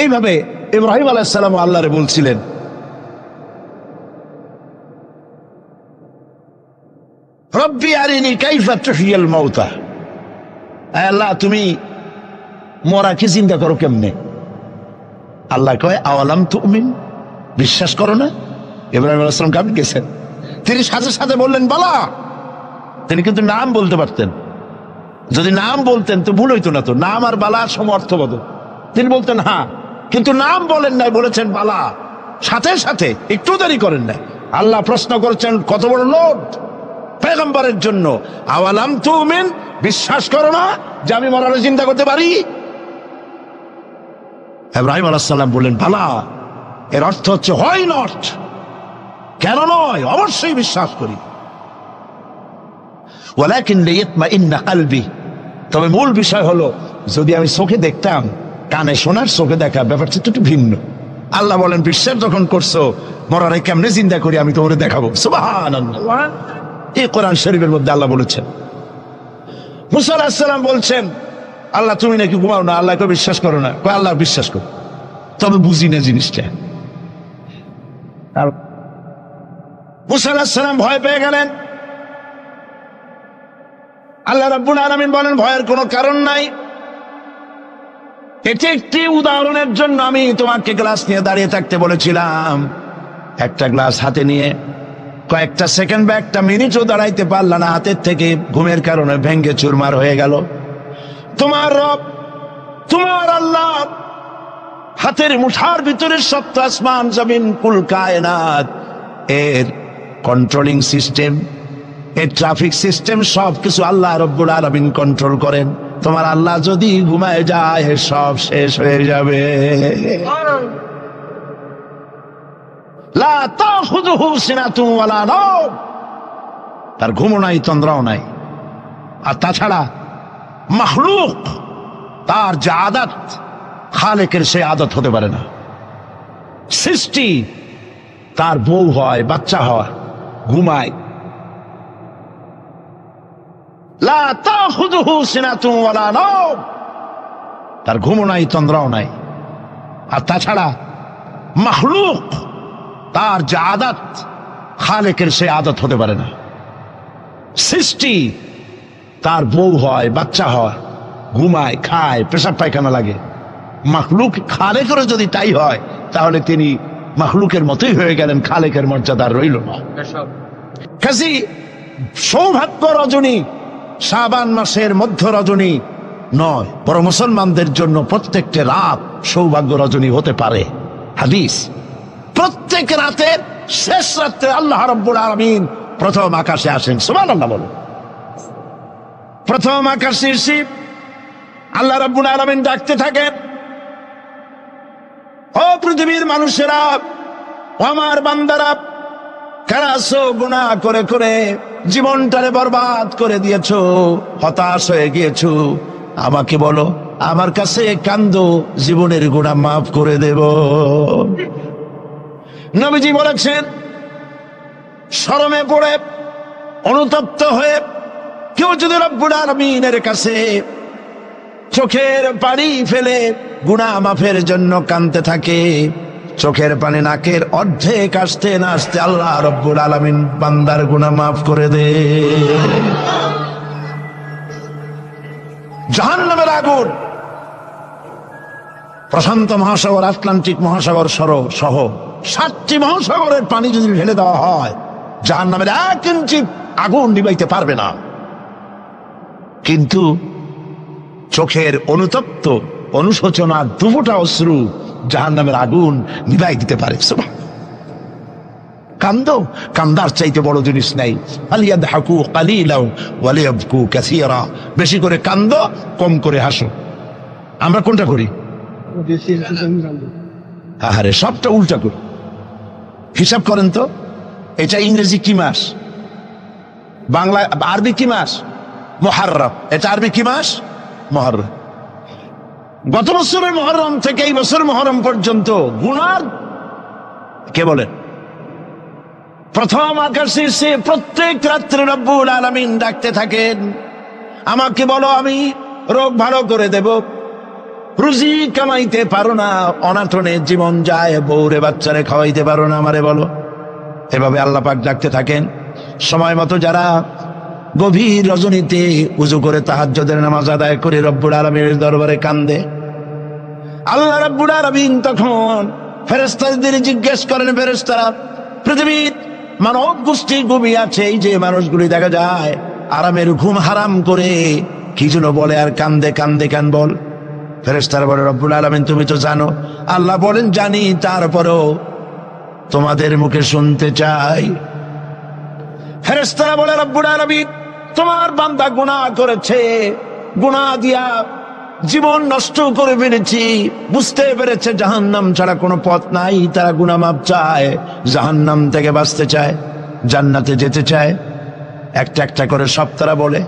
এইভাবে ইব্রাহিম আলাইহিস সালাম আল্লাহরে বলছিলেন, রব্বি আরিনি কাইফা তুহিয়াল মাউতা, আল্লাহ তুমি মরাকে জিন্দা করো কেমনে? আল্লাহ কয় আওয়ালাম তুমিন, বিশ্বাস করো না? ইব্রাহিম আলাইহিস সালাম কাঁপে গেছেন। তিনি সাথে সাথে বললেন বালা। তিনি কিন্তু নাম বলতে পারতেন, যদি নাম বলতেন তো ভুল হইতো না। তো নাম আর বালার সমর্থবদ, তিনি বলতেন হ্যাঁ, কিন্তু নাম বলেন নাই, বলেছেন বালা। সাথে সাথে একটু দেরি করেন নাই। আল্লাহ প্রশ্ন করেছেন, কত বড় লোড পয়গম্বরের জন্য, আওয়ালাম তুমিন, বিশ্বাস করো না যে আমি মরারে চিন্তা করতে পারি? ইব্রাহিম আলাইহিস সালাম বললেন বালা। এর অর্থ হচ্ছে হয় নট, কেন নয়, অবশ্যই বিশ্বাস করি। ওয়ালাকিন লিয়াতমাইন্না কলবি, তবে মূল বিষয় হলো যদি আমি চোখে দেখতাম, কানে শোনার, চোখে দেখা ব্যাপারটা একটু ভিন্ন। আল্লাহ বলেন বিশ্বাস যখন করছো, মরারে কেমনে চিন্তা করি আমি তোমারে দেখাবো। সুবহানাল্লাহ, এই কোরআন শরীফের মধ্যে আল্লাহ বলেছেন। মুসা আলাইহিস সালাম বলছেন, আল্লাহ তুমি নাকি ঘুমাও না? আল্লাহকে বিশ্বাস করো না? কয় আল্লাহ বিশ্বাস করো, তবে বুঝি না জিনিসটা। আর মুসা আলাইহিস সালাম ভয় পেয়ে গেলেন। আল্লাহ রাব্বুল আলামিন বলেন ভয়ের কোনো কারণ নাই। এটি একটি উদাহরণের জন্য আমি তোমাকে গ্লাস নিয়ে দাঁড়িয়ে থাকতে বলেছিলাম। একটা গ্লাস হাতে নিয়ে কয়েকটা সেকেন্ড বা একটা মিনিটও দাঁড়াইতে পারলা না, হাতের থেকে ঘুমের কারণে ভেঙ্গে চুরমার হয়ে গেল। তোমার রব, তোমার আল্লাহ হাতের মুঠার ভিতরে সপ্ত আসমান জমিন কুল কায়নাত, এর কন্ট্রোলিং সিস্টেম, এই ট্রাফিক সিস্টেম সবকিছু আল্লাহ রব্বুল আলামিন কন্ট্রোল করেন। তোমার আল্লাহ যদি ঘুমায় যায় সব শেষ হয়ে যাবে। লা তাখুযুহু সিনাতুন ওয়ালা নাওম, তার ঘুমও নাই তন্দ্রাও নাই। আর তাছাড়া মাখলুক, তার যে আদত, খালেকের সে আদত হতে পারে না। সৃষ্টি, তার বউ হয়, বাচ্চা হয়, ঘুমায়। লা তাখুযুহু সিনাতুন ওয়ালা নাওম, তার ঘুমও নাই তন্দ্রাও নাই। আর তাছাড়া মাখলুক, তার যে আদত, খালেকের সে আদত হতে পারে না। সৃষ্টি, তার বউ হয়, বাচ্চা হয়, ঘুমায়, খায়, পেশাব পায়খানা লাগে। মাখলুক খালেকেরও যদি তাই হয়, তাহলে তিনি মাখলুকের মতোই হয়ে গেলেন, খালেকের মর্যাদার রইল না। কাজী সৌভাগ্য রজনী শাবান মাসের মধ্য রজনী নয়, বরং মুসলমানদের জন্য প্রত্যেকটা রাত সৌভাগ্য রজনী হতে পারে। হাদিস, প্রত্যেক রাতের শেষ রাত্রে আল্লাহ রাব্বুল আলামিন প্রথম আকাশে আসেন। সুবহানাল্লাহ বলো। প্রথম আকাশে এসে আল্লাহ রাব্বুল আলামিন ডাকতে থাকেন, ও পৃথিবীর মানুষেরা, ও আমার বান্দারা, কারা আছো গুনাহ করে করে জীবনটারে বরবাদ করে দিয়েছো, হতাশ হয়ে গিয়েছো, আমাকে বলো, আমার কাছে কান্দো, জীবনের গুনাহ মাফ করে দেব। নবীজি বলেছেন, শরমে পড়ে অনুতপ্ত হয়ে কেউ যদি রব্বুল আলামিনের কাছে চোখের পানি ফেলে গুনাহ মাফের জন্য কাঁদতে থাকে, চোখের পানি নাকের অর্ধেক আসতে না আসতে আল্লাহ রব্বুল আলামিন বান্দার গুনাহ মাফ করে দে। জাহান্নামের আগুন, প্রশান্ত মহাসাগর, আটলান্টিক মহাসাগর সহ 7টি মহাসাগরের পানি যদি ঢেলে দেওয়া হয়, জাহান্নামের 1 ইঞ্চি আগুন নিভাইতে পারবে না। কিন্তু চোখের অনুতপ্ত অনুশোচনা দুফোঁটা অশ্রু জাহান্নামের আগুন নিভাই দিতে পারে। কান্দো, কান্দার চাইতে বড় জিনিস নাই। ফালিয়াদহাকু কালিলাও ওয়া লিয়াবকু কাসীরা, বেশি করে কান্দো, কম করে হাসো। আমরা কোনটা করি? আহারে, সবটা উল্টা করি। হিসাব করেন তো, এটা ইংরেজি কি মাস, বাংলা আরবি কি মাস? মুহররম। এটা আরবি কি মাস? মুহররম। গত বছরের মুহররম থেকে এই বছর মুহররম পর্যন্ত গুনার কে বলেন? প্রথম আকাশে সে প্রত্যেক রাত্রে রব্বুল আলামিন ডাকতে থাকেন, আমাকে বলো, আমি রোগ ভালো করে দেব। রুজি কামাইতে পারো না, অনাটনে জীবন যায়, বউরে বাচ্চারে খাওয়াইতে পারো না, আমারে বলো। এভাবে আল্লাহ পাক ডাকতে থাকেন। সময় মতো যারা গভীর রজনীতে উজু করে তাহাজ্জুদের নামাজ আদায় করে রব্বুল আলামিনের দরবারে কান্দে, আল্লাহ রাব্বুল আলামিন তখন ফেরেশতাদের জিজ্ঞেস করেন, ফেরেশতারা, পৃথিবীর মানব গোষ্ঠী ঘুমিয়ে আছে, এই যে মানুষগুলি দেখা যায় আরামের ঘুম হারাম করে কি যেন বলে আর কান্দে, কান্দে কেন বল? ফেরেশতারা বলে, রব্বুল আলামিন তুমি তো জানো। আল্লাহ বলেন, জানি, তারপরেও তোমাদের মুখে শুনতে চাই। ফেরেশতারা বলে, রব্বুল আলামিন তোমার বান্দা গুনাহ করেছে, গুনাহ দিয়া জীবন নষ্ট করে ফেলেছি, বুঝতে পেরেছে জাহান্নাম ছাড়া কোনো পথ নাই, তারা গুনাহ মাপ চায়, জাহান্নাম থেকে বাঁচতে চায়, জান্নাতে যেতে চায়। একটা একটা করে সব তারা বলে।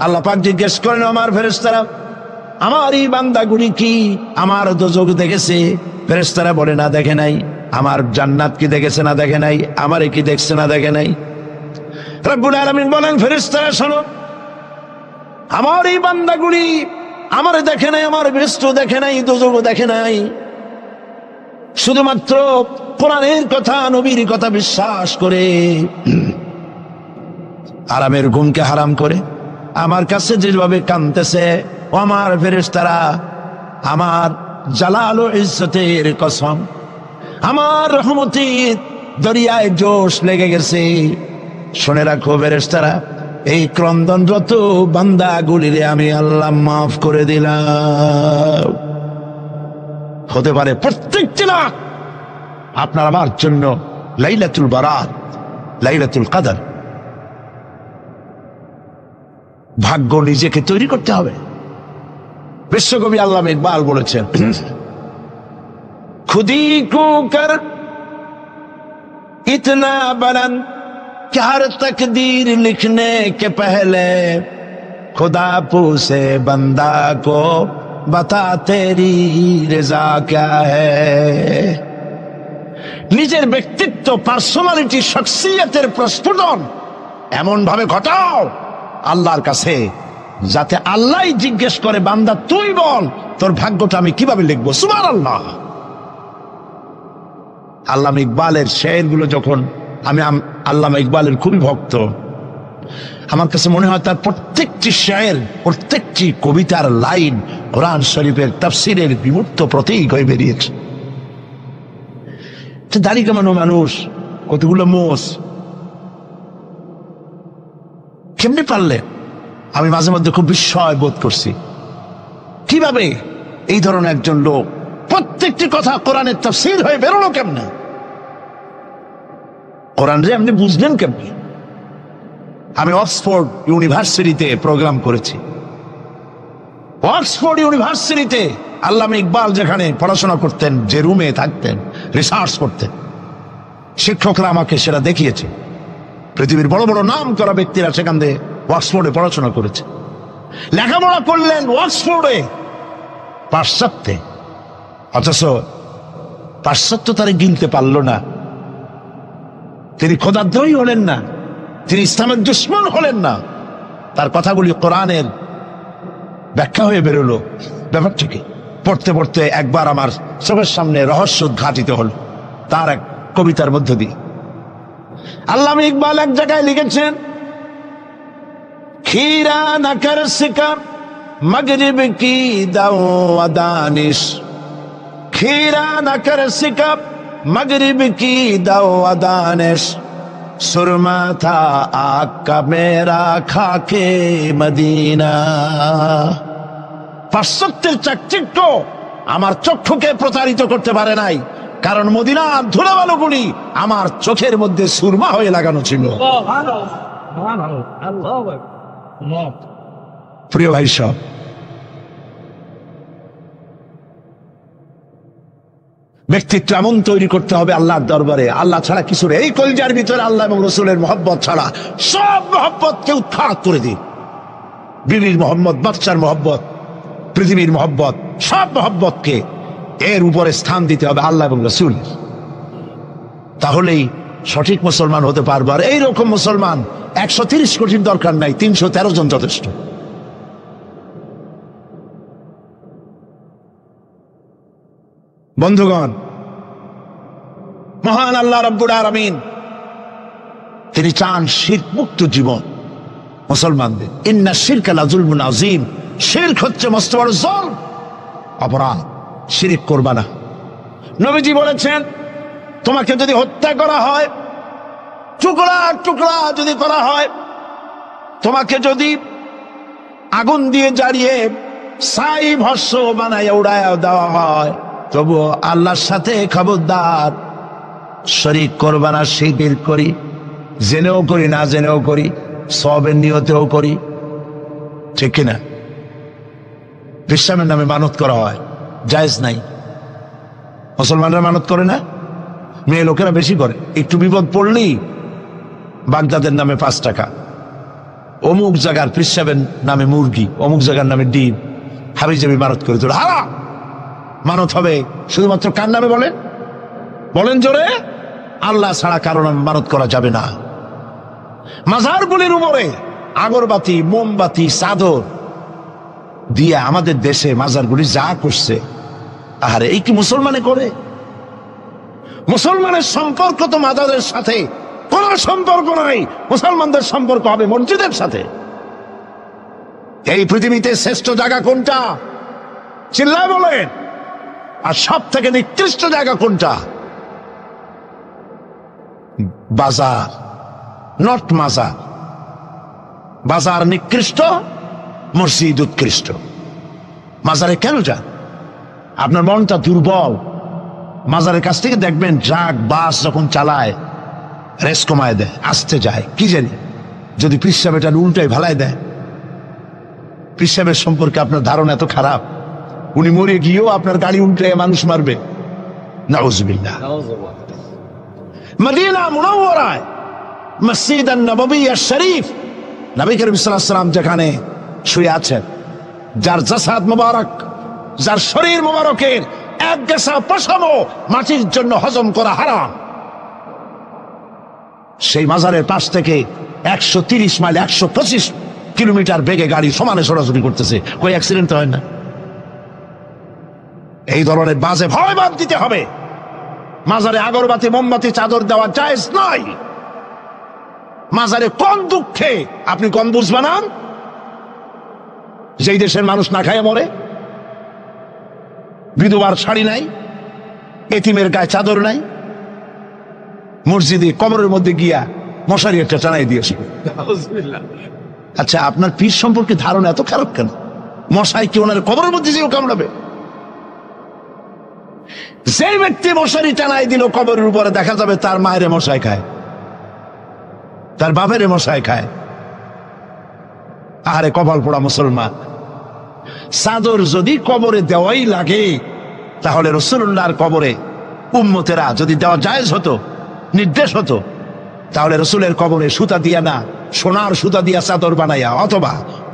আল্লাহ পাক জিজ্ঞেস করেন, আমার ফেরেশতারা, আমার এই বান্দাগুলি কি আমার দোজখ দেখেছে? ফেরেশতারা বলে, না, দেখে নাই। আমার জান্নাত কি দেখেছে? না, দেখে নাই। আমারে কি দেখছে? না, দেখে নাই। রব্বুল আলামিন বলেন, ফেরেশতারা শোনো, আমার এই বান্দাগুলি আমারে দেখে নাই, আমার বেহেশত দেখে নাই, দোজখ দেখে নাই, শুধুমাত্র কোরআনের কথা, নবীর কথা বিশ্বাস করে আরামের ঘুমকে হারাম করে আমার কাছে যেভাবে কাঁদতেছে, ও আমার ফেরেশতারা, আমার জালাল ও ইজ্জতের কসম, আমার রহমতের দরিয়ায় জোশ লেগে গেছে। শুনে রাখো ফেরেশতারা, এই ক্রন্দনরত বান্দাগুলিরে আমি আল্লাহ মাফ করে দিলাম। হতে পারে প্রত্যেকটি রাত আপনার আমার জন্য লাইলাতুল বারাত, লাইলাতুল কদর। ভাগ্য নিজেকে তৈরি করতে হবে। বিশ্বকবি আল্লামা ইকবাল বলেছেন, খুদি কো কর ইতনা বুলন্দ कि हर तकदीर लिखने के पहले खुदा पूछे बंदा को बता तेरी रजा क्या है। নিজের ব্যক্তিত্ব, পার্সোনালিটি, শখসিয়তের প্রস্ফুটন এমন ভাবে ঘটাও আল্লাহর কাছে, যাতে আল্লাহ জিজ্ঞেস করে, বান্দা তুই বল তোর ভাগ্যটা আমি কিভাবে লিখবো। সুবহানাল্লাহ। আল্লামা ইকবালের শেরগুলো যখন আমি আল্লামা ইকবালের খুবই ভক্ত, আমার কাছে মনে হয় তার প্রত্যেকটি শের, প্রত্যেকটি কবিতার লাইন কোরআন শরীফের তাফসীরের বিমূর্ত প্রতীক হয়ে বেরিয়েছে। দাড়ি কামানো মানুষ, কতগুলো মোষ, কেমনি পারলেন? আমি মাঝে মধ্যে খুব বিস্ময় বোধ করছি, কিভাবে এই ধরনের একজন লোক প্রত্যেকটি কথা কোরআনের তাফসীর হয়ে বেরোলো কেমনে? কোরআন রে আপনি বুঝলেন কেমনি? আমি অক্সফোর্ড ইউনিভার্সিটিতে প্রোগ্রাম করেছি। অক্সফোর্ড ইউনিভার্সিটিতে আল্লামা ইকবাল যেখানে পড়াশোনা করতেন, যে রুমে থাকতেন, রিসার্চ করতেন, শিক্ষকরা আমাকে সেটা দেখিয়েছে। পৃথিবীর বড় বড় নাম করা ব্যক্তিরা সেখান থেকে অক্সফোর্ডে পড়াশোনা করেছে, লেখাপড়া করলেন অক্সফোর্ডে, পাশ্চাত্যে। অথচ পাশ্চাত্য তারে গিলতে পারল না। তিনি খোদাদ্রোহী হলেন না, তিনি ইসলামের দুশমন হলেন না। তার কথাগুলি কোরআনের ব্যাখ্যা হয়ে বেরোলো। ব্যাপারটা কি? পড়তে পড়তে একবার আমার চোখের সামনে রহস্য উদ্ঘাটিত হল তার এক কবিতার মধ্য দিয়ে। আল্লামা ইকবাল এক জায়গায় লিখেছেন, खीरा न कर सिका मगरिब की दाओ दानिश, खीरा न कर सिका मगरिब की दाओ दानिश, सुरमा था आग का मेरा खाके मदीना। পাশ্চাত্যের চাকচিক্য আমার চক্ষুকে প্রতারিত করতে পারে নাই, কারণ মদিনার ধুলাবালুগুলি আমার চোখের মধ্যে সুরমা হয়ে লাগানো ছিল। প্রিয় ভাই সব, ব্যক্তিত্ব এমন তৈরি করতে হবে আল্লাহর দরবারে, আল্লাহ ছাড়া কিছু নেই। এই কলজার ভিতরে আল্লাহ এবং রসুলের মহব্বত ছাড়া সব মহব্বতকে উৎখাত করে দিন। বিবির মহব্বত, বাচ্চার মহব্বত, পৃথিবীর মহব্বত, সব মহব্বতকে এর উপরে স্থান দিতে হবে আল্লাহ এবং রসুল। তাহলেই সঠিক মুসলমান হতে পারবো। আর এইরকম মুসলমান 130 কোটির দরকার নাই, 313 জন যথেষ্ট। বন্ধুগণ, মহান আল্লাহ রাব্বুল আলামিন তিনি চান শিরক মুক্ত জীবন মুসলমানদের। ইন্না শিরকা লাযুলমুন আযীম, শিরক হচ্ছে মস্ত বড় জুলম, অপরাধ। শিরক করবা না। নবীজি বলেছেন, তোমাকে যদি হত্যা করা হয়, টুকরা টুকরা যদি করা হয়, তোমাকে যদি আগুন দিয়ে জ্বালিয়ে ছাই ভস্ম বানায় উড়ায় দেওয়া হয়, তবু আল্লাহর সাথে খবরদার শরীক করবা না। শিরক করি, জেনেও করি, না জেনেও করি, সওয়াবের নিয়তেও করি, ঠিক কিনা? বিশ্রামের নামে মানত করা হয়, জায়েজ নাই। মুসলমানরা মানত করে না, মেয়ে লোকেরা বেশি করে। একটু বিপদ পড়লেই বাগদাদের নামে 5 টাকা, অমুক জায়গার পিসাবের নামে মুরগি, অমুক জায়গার নামে ডিম, হাবিজাবি মানত করে তোর হারা। মানত হবে শুধুমাত্র কার নামে? বলেন, বলেন জোরে। আল্লাহ ছাড়া কারো নামে মানত করা যাবে না। মাজারগুলির উপরে আগরবাতি, মোমবাতি, চাদর দিয়ে আমাদের দেশে মাজারগুলি যা করছে, আরে এই কি মুসলমানে করে? মুসলমানের সম্পর্ক তো মাজারের সাথে কোন সম্পর্ক নাই। মুসলমানদের সম্পর্ক হবে মসজিদের সাথে। এই পৃথিবীতে শ্রেষ্ঠ জায়গা কোনটা? চিল্লায় বলেন। আর সব থেকে নিকৃষ্ট জায়গা কোনটা? বাজার, নট মাজার। বাজার নিকৃষ্ট, মসজিদ উৎকৃষ্ট। মাজারে কেন যান? আপনার মনটা দুর্বল। মাজারের কাছ থেকে দেখবেন ট্রাক, বাস যখন চালায় রেস কমায় দেয়, আসতে যায়, কি জানি যদি পিসাব এটা উল্টাই ভালায় দেয়। পিসাবের সম্পর্কে আপনার ধারণা এত খারাপ, উনি মরে গিয়েও আপনার গাড়ি উল্টে মানুষ মারবে। নাউজুবিল্লাহ। মদিনা মুনাওয়ারায় মসজিদ নববী শরীফ, নবী করিম সাল্লাল্লাহু আলাইহি ওয়াসাল্লাম যেখানে শুয়ে আছেন, যার জাসাদ মুবারক, যার শরীর মুবারকের এক গেসা পশমও মাটির জন্য হজম করা হারাম, সেই মাজারের পাশ থেকে 130 মাইল 125 কিলোমিটার বেগে গাড়ি সমানে সরাসরি করতেছে, কই অ্যাক্সিডেন্ট হয় না? এই ধরনের বাজে ভয় বাদ দিতে হবে। মাজারে আগরবাতি মোমবাতি চাদর দেওয়া জায়েজ নয়। মাজারে কোন দুঃখে আপনি কম বুঝ বানান? যেই দেশের মানুষ না খায় মরে, বিধবার শাড়ি নাই, এতিমের গায়ে চাদর নাই, মসজিদে কবরের মধ্যে গিয়া মশারি একটা টানাই দিয়েছে। আচ্ছা, আপনার পীর সম্পর্কে ধারণা এত খারাপ কেন? মশাই কি ওনার কবরের মধ্যে যেও কামড়াবে? যে ব্যক্তি মশারি টানাই দিল কবরের উপরে, দেখা যাবে তার মায়ের মশাই খায়, তার বাপের মশাই খায়। আরে কপাল পোড়া মুসলমান! চাদর যদি কবরে দেওয়াই লাগে, তাহলে রাসূলুল্লাহর কবরে উম্মতেরা যদি দেওয়া জায়েজ হতো, নির্দেশ হতো, তাহলে রাসূলের কবরে সুতা দিয়া না, সোনার সুতা দিয়া চাদর বানাইয়া, অথবা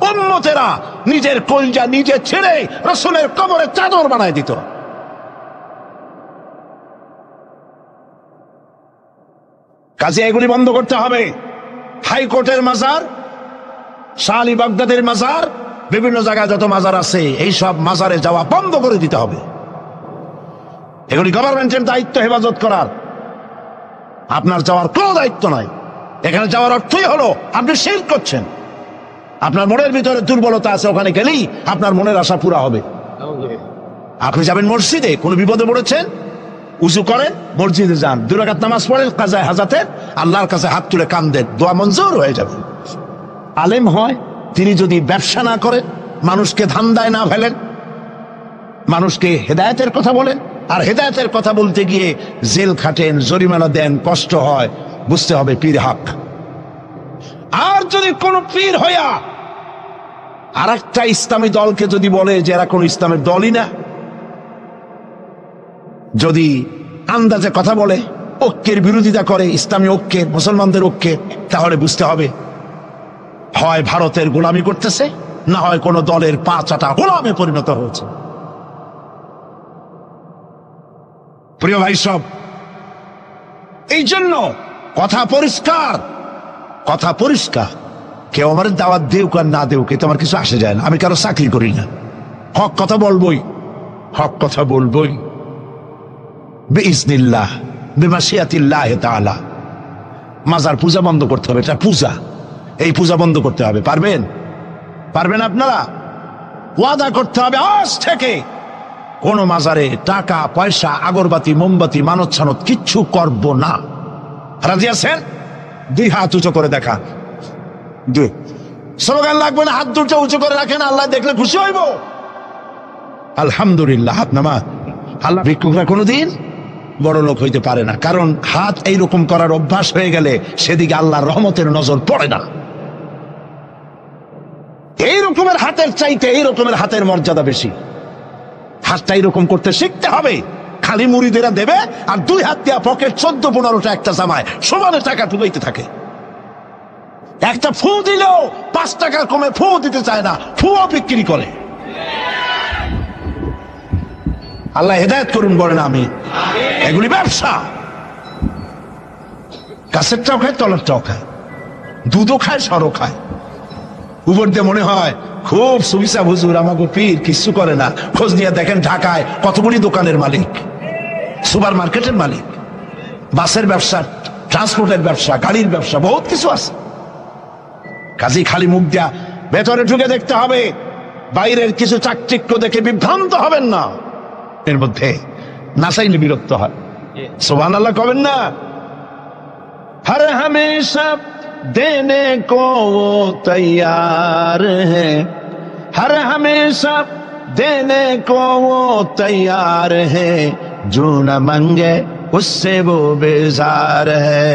উম্মতেরা নিজের কলজা নিজে ছেড়ে রাসূলের কবরে চাদর বানায় দিত। কাজে এগুলি বন্ধ করতে হবে। হাইকোর্টের মাজার, শাহ আলী বাগদাদের মাজার, বিভিন্ন জায়গায় যত মাজার আছে, এই সব মাজারে যাওয়া বন্ধ করে দিতে হবে। এগুলি গভর্নমেন্টের দায়িত্ব হেফাজত করার, আপনার যাওয়ার কোনো দায়িত্ব নাই। এখানে যাওয়ার অর্থই হলো আপনি শিরক করছেন। আপনার মনের ভিতরে দুর্বলতা আছে, ওখানে গেলেই আপনার মনের আশা পুরা হবে। আপনি যাবেন মসজিদে, কোনো বিপদে পড়েছেন, উজু করেন, মসজিদে যান, 2 রাকাত নামাজ পড়েন, কাজায়ে হাজাতে আল্লাহর কাছে হাত তুলে কান্দেন, দোয়া মঞ্জুর হয়ে যাবে। আলেম হয়, তিনি যদি ব্যবসা না করেন, মানুষকে ধান্দায় না ফেলেন, মানুষকে হেদায়েতের কথা বলেন, আর হেদায়েতের কথা বলতে গিয়ে জেল খাটেন, জরিমানা দেন, কষ্ট হয়, বুঝতে হবে পীর হক। আর যদি কোন পীর হইয়া আর একটা ইসলামী দলকে যদি বলে যে এরা কোন ইসলামের দলই না, যদি আন্দাজে কথা বলে, ঐক্যের বিরোধিতা করে, ইসলামী ঐক্যের, মুসলমানদের ঐক্যের, তাহলে বুঝতে হবে হয় ভারতের গোলামি করতেছে, না হয় কোন দলের পা চাটা গোলামে পরিণত হয়েছে। প্রিয় ভাই সব, এই জন্য কথা পরিষ্কার, কথা পরিষ্কার। কেউ আমার দাওয়াত দেউক আর না দেউক, এতে আমার কিছু আসে যায় না। আমি কারো চাকরি করি না, হক কথা বলবই, হক কথা বলবই বিইজনিল্লাহ, বিমাশিয়াতিল্লাহ তাআলা। মাজার পূজা বন্ধ করতে হবে, এটা পূজা, এই পূজা বন্ধ করতে হবে। পারবেন? পারবেন আপনারা? ওয়াদা করতে হবে আজ থেকে কোন মাজারে টাকা পয়সা, আগরবাতি মোমবাতি, মানত ছানত কিচ্ছু করব না। রাজি আছেন? 2 হাত উঁচু করে দেখা। 2 স্লোগান লাগবে না, হাত দুটো উঁচু করে রাখেন, আল্লাহ দেখলে খুশি হইব। আলহামদুলিল্লাহ। হাত নামা। আল্লাহ ভিক্ষুকরা কোনোদিন বড় লোক হইতে পারে না, কারণ হাত এইরকম করার অভ্যাস হয়ে গেলে সেদিকে আল্লাহর রহমতের নজর পড়ে না। এই রকমের হাতের চাইতে এই রকমের হাতের মর্যাদা বেশি। হাতটা এইরকম করতে শিখতে হবে। খালি মুড়িদেরা দেবে আর 2 হাত দিয়া পকেট 14-15টা একটা জামায় সমানে টাকা ঢুকাইতে থাকে। একটা ফু দিলেও 5 টাকার কমে ফু দিতে চায় না, ফুও বিক্রি করে। আল্লাহ হেদায়েত করুন বলেন আমি। এগুলি ব্যবসা। কাছেরটাও খায়, তলারটাও খায়, দুধও খায়, সরও খায়। উপর দিয়ে মনে হয় খুব সুবিসা হুজুর, আমাকে পীর কিছু করে না। খোঁজ নিয়ে দেখেন ঢাকায় কতগুলি দোকানের মালিক, সুপার মার্কেটের মালিক, বাসের ব্যবসা, ট্রান্সপোর্টের ব্যবসা, গাড়ির ব্যবসা, বহুত কিছু আছে। কাজেই খালি মুখ দিয়া ভেতরে ঢুকে দেখতে হবে। বাইরের কিছু চাকচিক্য দেখে বিভ্রান্ত হবেন না। এর মধ্যে না চাইলে বিরক্ত হয়। সুবহানাল্লাহ কবেন না? हर हमेशा देने को वो तैयार है, हर हमेशा देने को वो तैयार है, जो न मांगे उससे वो बेजार है।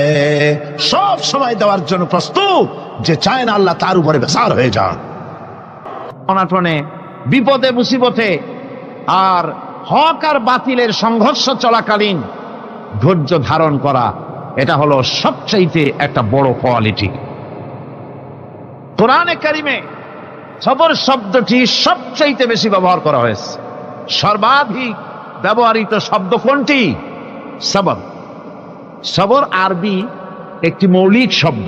সব সময় দেওয়ার জন্য প্রস্তুত, যে চায় না আল্লাহ তার উপরে বেজার হয়ে যান। অনাটনে, বিপদে মুসিবতে আর হক আর বাতিলের সংঘর্ষ চলাকালীন ধৈর্য ধারণ করা, এটা হলো সবচাইতে একটা বড় কোয়ালিটি। কোরআনে কারিমে সবর শব্দটি সবচাইতে বেশি ব্যবহার করা হয়েছে। সর্বাধিক ব্যবহৃত শব্দ কোনটি? সবর। সবর আরবি একটি মৌলিক শব্দ,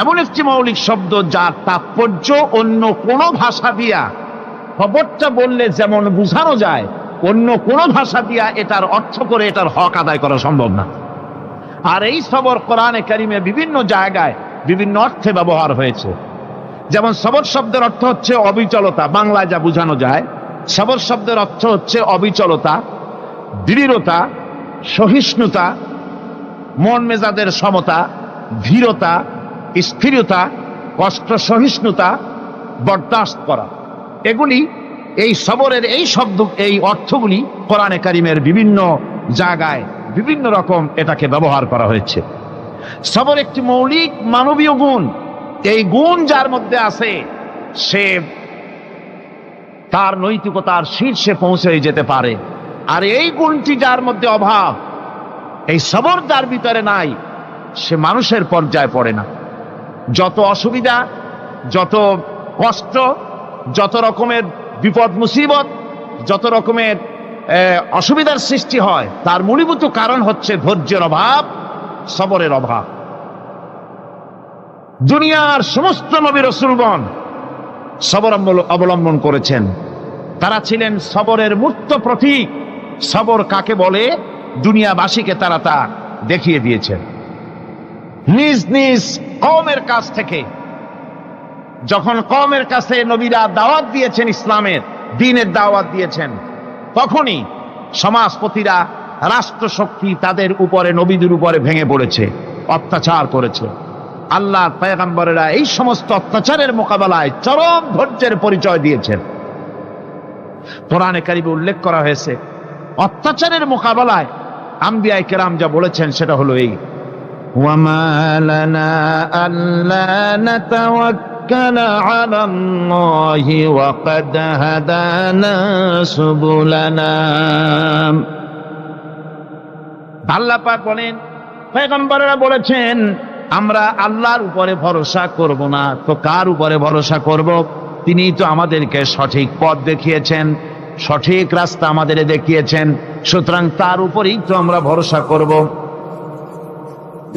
এমন একটি মৌলিক শব্দ যার তাৎপর্য অন্য কোন ভাষা দিয়া খবরটা বললে যেমন বোঝানো যায়, অন্য কোনো ভাষা দিয়া এটার অর্থ করে এটার হক আদায় করা সম্ভব না। আর এই সবর কোরআনে কারিমে বিভিন্ন জায়গায় বিভিন্ন অর্থে ব্যবহার হয়েছে। যেমন সবর শব্দের অর্থ হচ্ছে অবিচলতা, বাংলায় যা বোঝানো যায়। সবর শব্দের অর্থ হচ্ছে অবিচলতা, দৃঢ়তা, সহিষ্ণুতা, মন মেজাজের সমতা, ধীরতা, স্থিরতা, কষ্ট সহিষ্ণুতা, বরদাস্ত করা। এগুলি এই সবরের এই শব্দ, এই অর্থগুলি কোরআনে কারিমের বিভিন্ন জায়গায় বিভিন্ন রকম এটাকে ব্যবহার করা হয়েছে। সবর একটি মৌলিক মানবীয় গুণ। এই গুণ যার মধ্যে আছে সে তার নৈতিকতার শীর্ষে পৌঁছে যেতে পারে। আর এই গুণটি যার মধ্যে অভাব, এই সবর যার ভিতরে নাই, সে মানুষের পর্যায়ে পড়ে না। যত অসুবিধা, যত কষ্ট, যত রকমের বিপদ মুসিবত, যত রকমের অসুবিধার সৃষ্টি হয়, তার মূলীভূত কারণ হচ্ছে ধৈর্যের অভাব, সবরের অভাব। দুনিয়ার সমস্ত নবী রাসূলগণ সবর অবলম্বন করেছেন। তারা ছিলেন সবরের মূর্ত প্রতীক। সবর কাকে বলে দুনিয়াবাসীকে তারা তা দেখিয়ে দিয়েছেন। নিজ নিজ কওমের কাছ থেকে যখন কওমের কাছে নবীরা দাওয়াত দিয়েছেন, ইসলামের দ্বীনের দাওয়াত দিয়েছেন, তখনই সমাজপতিরা, রাষ্ট্রশক্তি তাদের উপরে, নবীদের উপরে ভেঙে পড়েছে, অত্যাচার করেছে। আল্লাহর পয়গম্বরেরা এই সমস্ত অত্যাচারের মোকাবেলায় চরম ধৈর্যের পরিচয় দিয়েছেন। কোরআনে কারিমে উল্লেখ করা হয়েছে অত্যাচারের মোকাবেলায় আম্বিয়ায়ে কেরাম যা বলেছেন সেটা হলো এই: وما لنا ألا نتوكل على الله وقد هدانا سبلنا। আল্লাহ পাক বলেন, পয়গম্বরেরা বলেছেন আমরা আল্লাহর উপরে ভরসা করব না, তো কার উপরে ভরসা করব? তিনি তো আমাদেরকে সঠিক পথ দেখিয়েছেন, সঠিক রাস্তা আমাদের দেখিয়েছেন, সুতরাং তার উপরেই তো আমরা ভরসা করব।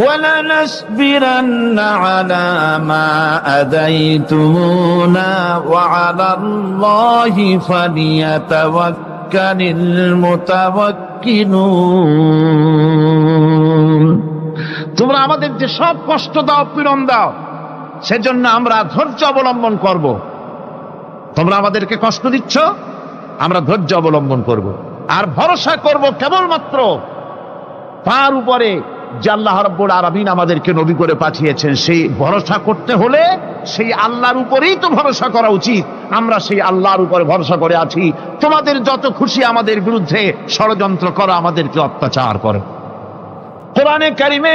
ولنصبرن على ما أذيتمونا وعلى الله فليتوكل المتوكلون। তোমরা আমাদের যে সব কষ্ট দাও, পীড়ন দাও, সেজন্য আমরা ধৈর্য অবলম্বন করব। তোমরা আমাদেরকে কষ্ট দিচ্ছ, আমরা ধৈর্য অবলম্বন করব আর ভরসা করব কেবলমাত্র তার উপরে যে আল্লাহ রাব্বুল আলামিন আমাদেরকে নবী করে পাঠিয়েছেন। সেই ভরসা করতে হলে সেই আল্লাহর উপরেই তো ভরসা করা উচিত। আমরা সেই আল্লাহর উপরে ভরসা করে আছি। তোমাদের যত খুশি আমাদের বিরুদ্ধে ষড়যন্ত্র করো, আমাদেরকে অত্যাচার করো। কোরআনে কারিমে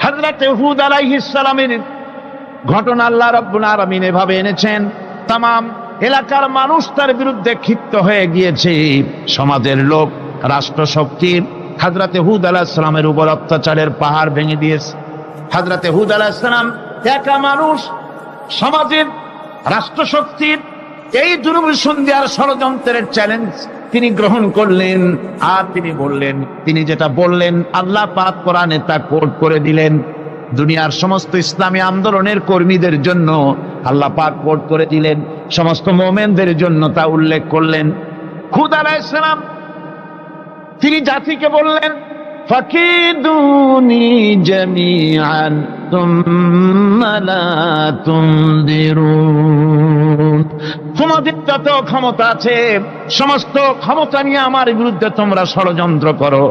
হযরত হুদ আলাইহিস সালামের ঘটনা আল্লাহ রাব্বুল আলামিন এভাবে এনেছেন। তামাম এলাকার মানুষ তার বিরুদ্ধে ক্ষিপ্ত হয়ে গিয়েছে। সমাজের লোক, রাষ্ট্রশক্তি হযরত হুদ আলাইহিস সালামের উপর অত্যাচারের পাহাড় ভেঙে দিয়েছে। হযরত হুদ আলাইহিস সালাম একা মানুষ, সমাজের রাষ্ট্রশক্তির এই দুর্বিসন্ধির ষড়যন্ত্রের চ্যালেঞ্জ তিনি গ্রহণ করলেন। আর তিনি বললেন, তিনি যেটা বললেন আল্লাহ পাক কোরআনে তা কোট করে দিলেন। দুনিয়ার সমস্ত ইসলামী আন্দোলনের কর্মীদের জন্য আল্লাহ পাক কোট করে দিলেন, সমস্ত মুমিনদের জন্য তা উল্লেখ করলেন। হুদ আলাইহিস সালাম তিনি জাতিকে বললেন, ফাকিদুনি জামিআন তুম্মা লা তুনদিরুন। তোমাদের যত ক্ষমতা আছে সমস্ত ক্ষমতা নিয়ে আমার বিরুদ্ধে তোমরা ষড়যন্ত্র করো,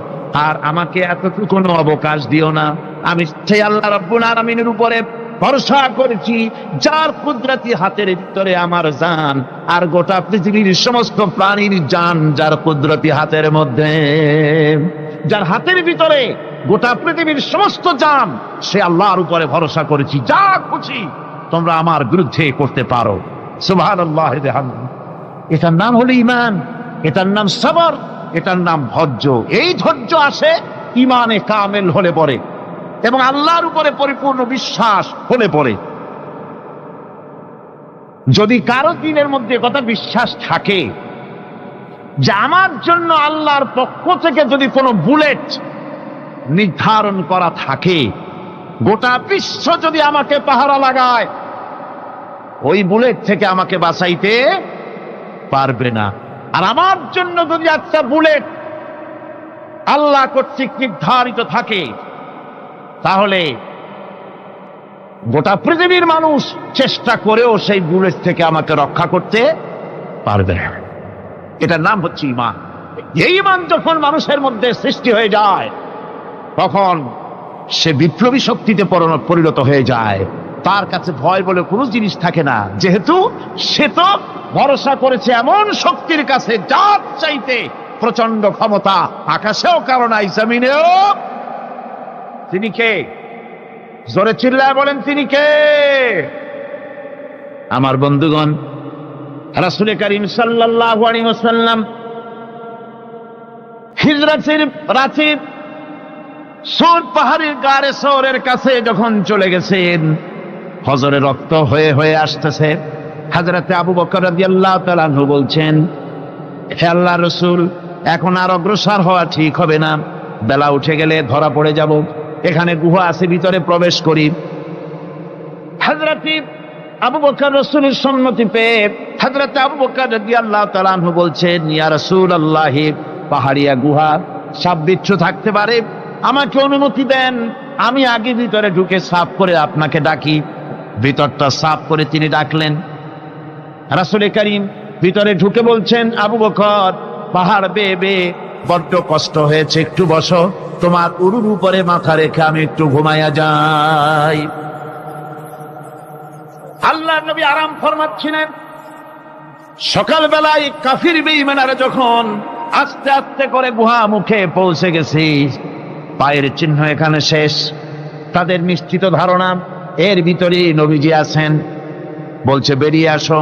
আর আমাকে এতটুকু অবকাশ দিও না। আমি সেই আল্লাহ রাব্বুল আলামিনের উপরে ভরসা করেছি, যার কুদরতি হাতের ভিতরে আমার জান, আর গোটা পৃথিবীর সমস্ত প্রাণীর জান যার কুদরতি হাতের মধ্যে। যার হাতের ভিতরে গোটা পৃথিবীর সমস্ত জান, সে আল্লাহর উপরে ভরসা করেছি। যা খুশি তোমরা আমার বিরুদ্ধে করতে পারো। সুবহানাল্লাহ। এটার নাম হলো ঈমান, এটার নাম সবর, এটার নাম ধৈর্য। এই ধৈর্য আসে ঈমানে কামেল হলে পরে এবং আল্লাহর উপরে পরিপূর্ণ বিশ্বাস হলে পরে। যদি কারো দিনের মধ্যে কথা বিশ্বাস থাকে যে আমার জন্য আল্লাহর পক্ষ থেকে যদি কোনো বুলেট নির্ধারণ করা থাকে, গোটা বিশ্ব যদি আমাকে পাহারা লাগায়, ওই বুলেট থেকে আমাকে বাঁচাইতে পারবে না। আর আমার জন্য যদি একটা বুলেট আল্লাহ কর্তৃক নির্ধারিত থাকে, তাহলে গোটা পৃথিবীর মানুষ চেষ্টা করেও সেই বুলেট থেকে আমাকে রক্ষা করতে পারবে না। এটার নাম হচ্ছে ঈমান। এই ঈমান যখন মানুষের মধ্যে সৃষ্টি হয়ে যায়, তখন সে বিপ্লবী শক্তিতে পরিণত হয়ে যায়। তার কাছে ভয় বলে কোনো জিনিস থাকে না, যেহেতু সে তো ভরসা করেছে এমন শক্তির কাছে যার চাইতে প্রচন্ড ক্ষমতা আকাশেও কারো নাই, জমিনেও। তিনি কে? জোরে চিল্লায় বলেন, তিনি কে? আমার বন্ধুগণ, রাসূল করিম সাল্লাল্লাহু আলাইহি ওয়াসাল্লাম হিজরতের রাতে সূর পাহাড়ের গাড়ে সওরের কাছে যখন চলে গেছেন, ফজরে রক্ত হয়ে হয়ে আসতেছে। হযরতে আবু বকর রাদিয়াল্লাহু তাআলা আনহু বলছেন, হে আল্লাহর রাসূল, এখন আর অগ্রসর হওয়া ঠিক হবে না, বেলা উঠে গেলে ধরা পড়ে যাব। এখানে গুহা আছে, ভিতরে প্রবেশ করি। হযরতে আবু বকর রাসূলের সম্মতি পেয়ে হযরতে আবু বকর রাদিয়াল্লাহু তাআলা আনহু বলছেন, ইয়া রাসূলুল্লাহ, পাহাড়িয়া গুহা, সাপ বিচ্ছু থাকতে পারে, আমাকে অনুমতি দেন, আমি আগে ভিতরে ঢুকে সাফ করে আপনাকে ডাকি। ভিতরটা সাফ করে তিনি ডাকলেন। রাসূল করিম ভিতরে ঢুকে বলছেন, আবু বকর, পাহাড় বেয়ে বেয়ে বড্ড কষ্ট হয়েছে, একটু বসো, তোমার উরুর উপরে মাথা রেখে আমি একটু ঘুমাইয়া যাই। আল্লাহর নবী আরাম ফরমাচ্ছিলেন। সকালবেলায় কাফির বেঈমানরা যখন আস্তে আস্তে করে গুহা মুখে পৌঁছে গেছে, পায়ের চিহ্ন এখানে শেষ, তাদের নিশ্চিত ধারণা এর ভিতরে নবীজি আছেন। বলছে, বেরিয়ে আসো।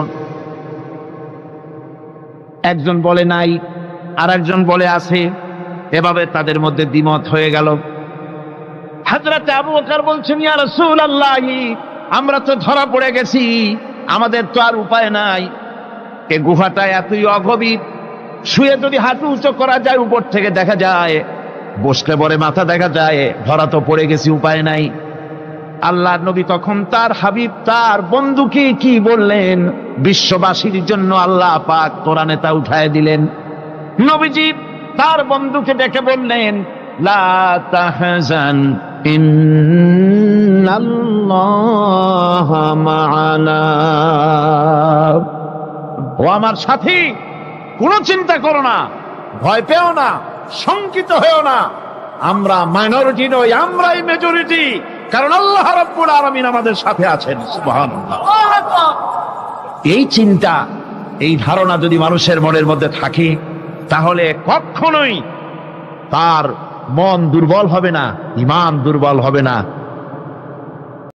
একজন বলে নাই, আর একজন বলে আছে। এভাবে তাদের মধ্যে দ্বিমত হয়ে গেল। হযরত আবু বকর বলছেন, ইয়া রাসূলুল্লাহ, আমরা তো ধরা পড়ে গেছি, আমাদের তো আর উপায় নাই। এই গুহাটা এতই অগভীর, শুয়ে যদি হাঁটু উঁচু করা যায় উপর থেকে দেখা যায়, বসলে পরে মাথা দেখা যায়, ধরা তো পড়ে গেছি, উপায় নাই। আল্লাহর নবী তখন তার হাবিব, তার বন্ধুকে কি বললেন? বিশ্ববাসীর জন্য আল্লাহ পাক কোরআনে তা উঠায় দিলেন। নবীজি তার বন্ধুকে ডেকে বললেন, লা তাহজান ইন্নাল্লাহা মা'ানা। ও আমার সাথী, কোনো চিন্তা করো না, ভয় পেও না, শঙ্কিত হয়েও না। আমরা মাইনরিটি নই, আমরাই মেজরিটি, কারণ আল্লাহ রাব্বুল আলামিন আমাদের সাথে আছেন। সুবহানাল্লাহ। এই চিন্তা, এই ধারণা যদি মানুষের মনের মধ্যে থাকে, তাহলে কখনোই তার মন দুর্বল হবে না, ঈমান দুর্বল হবে না।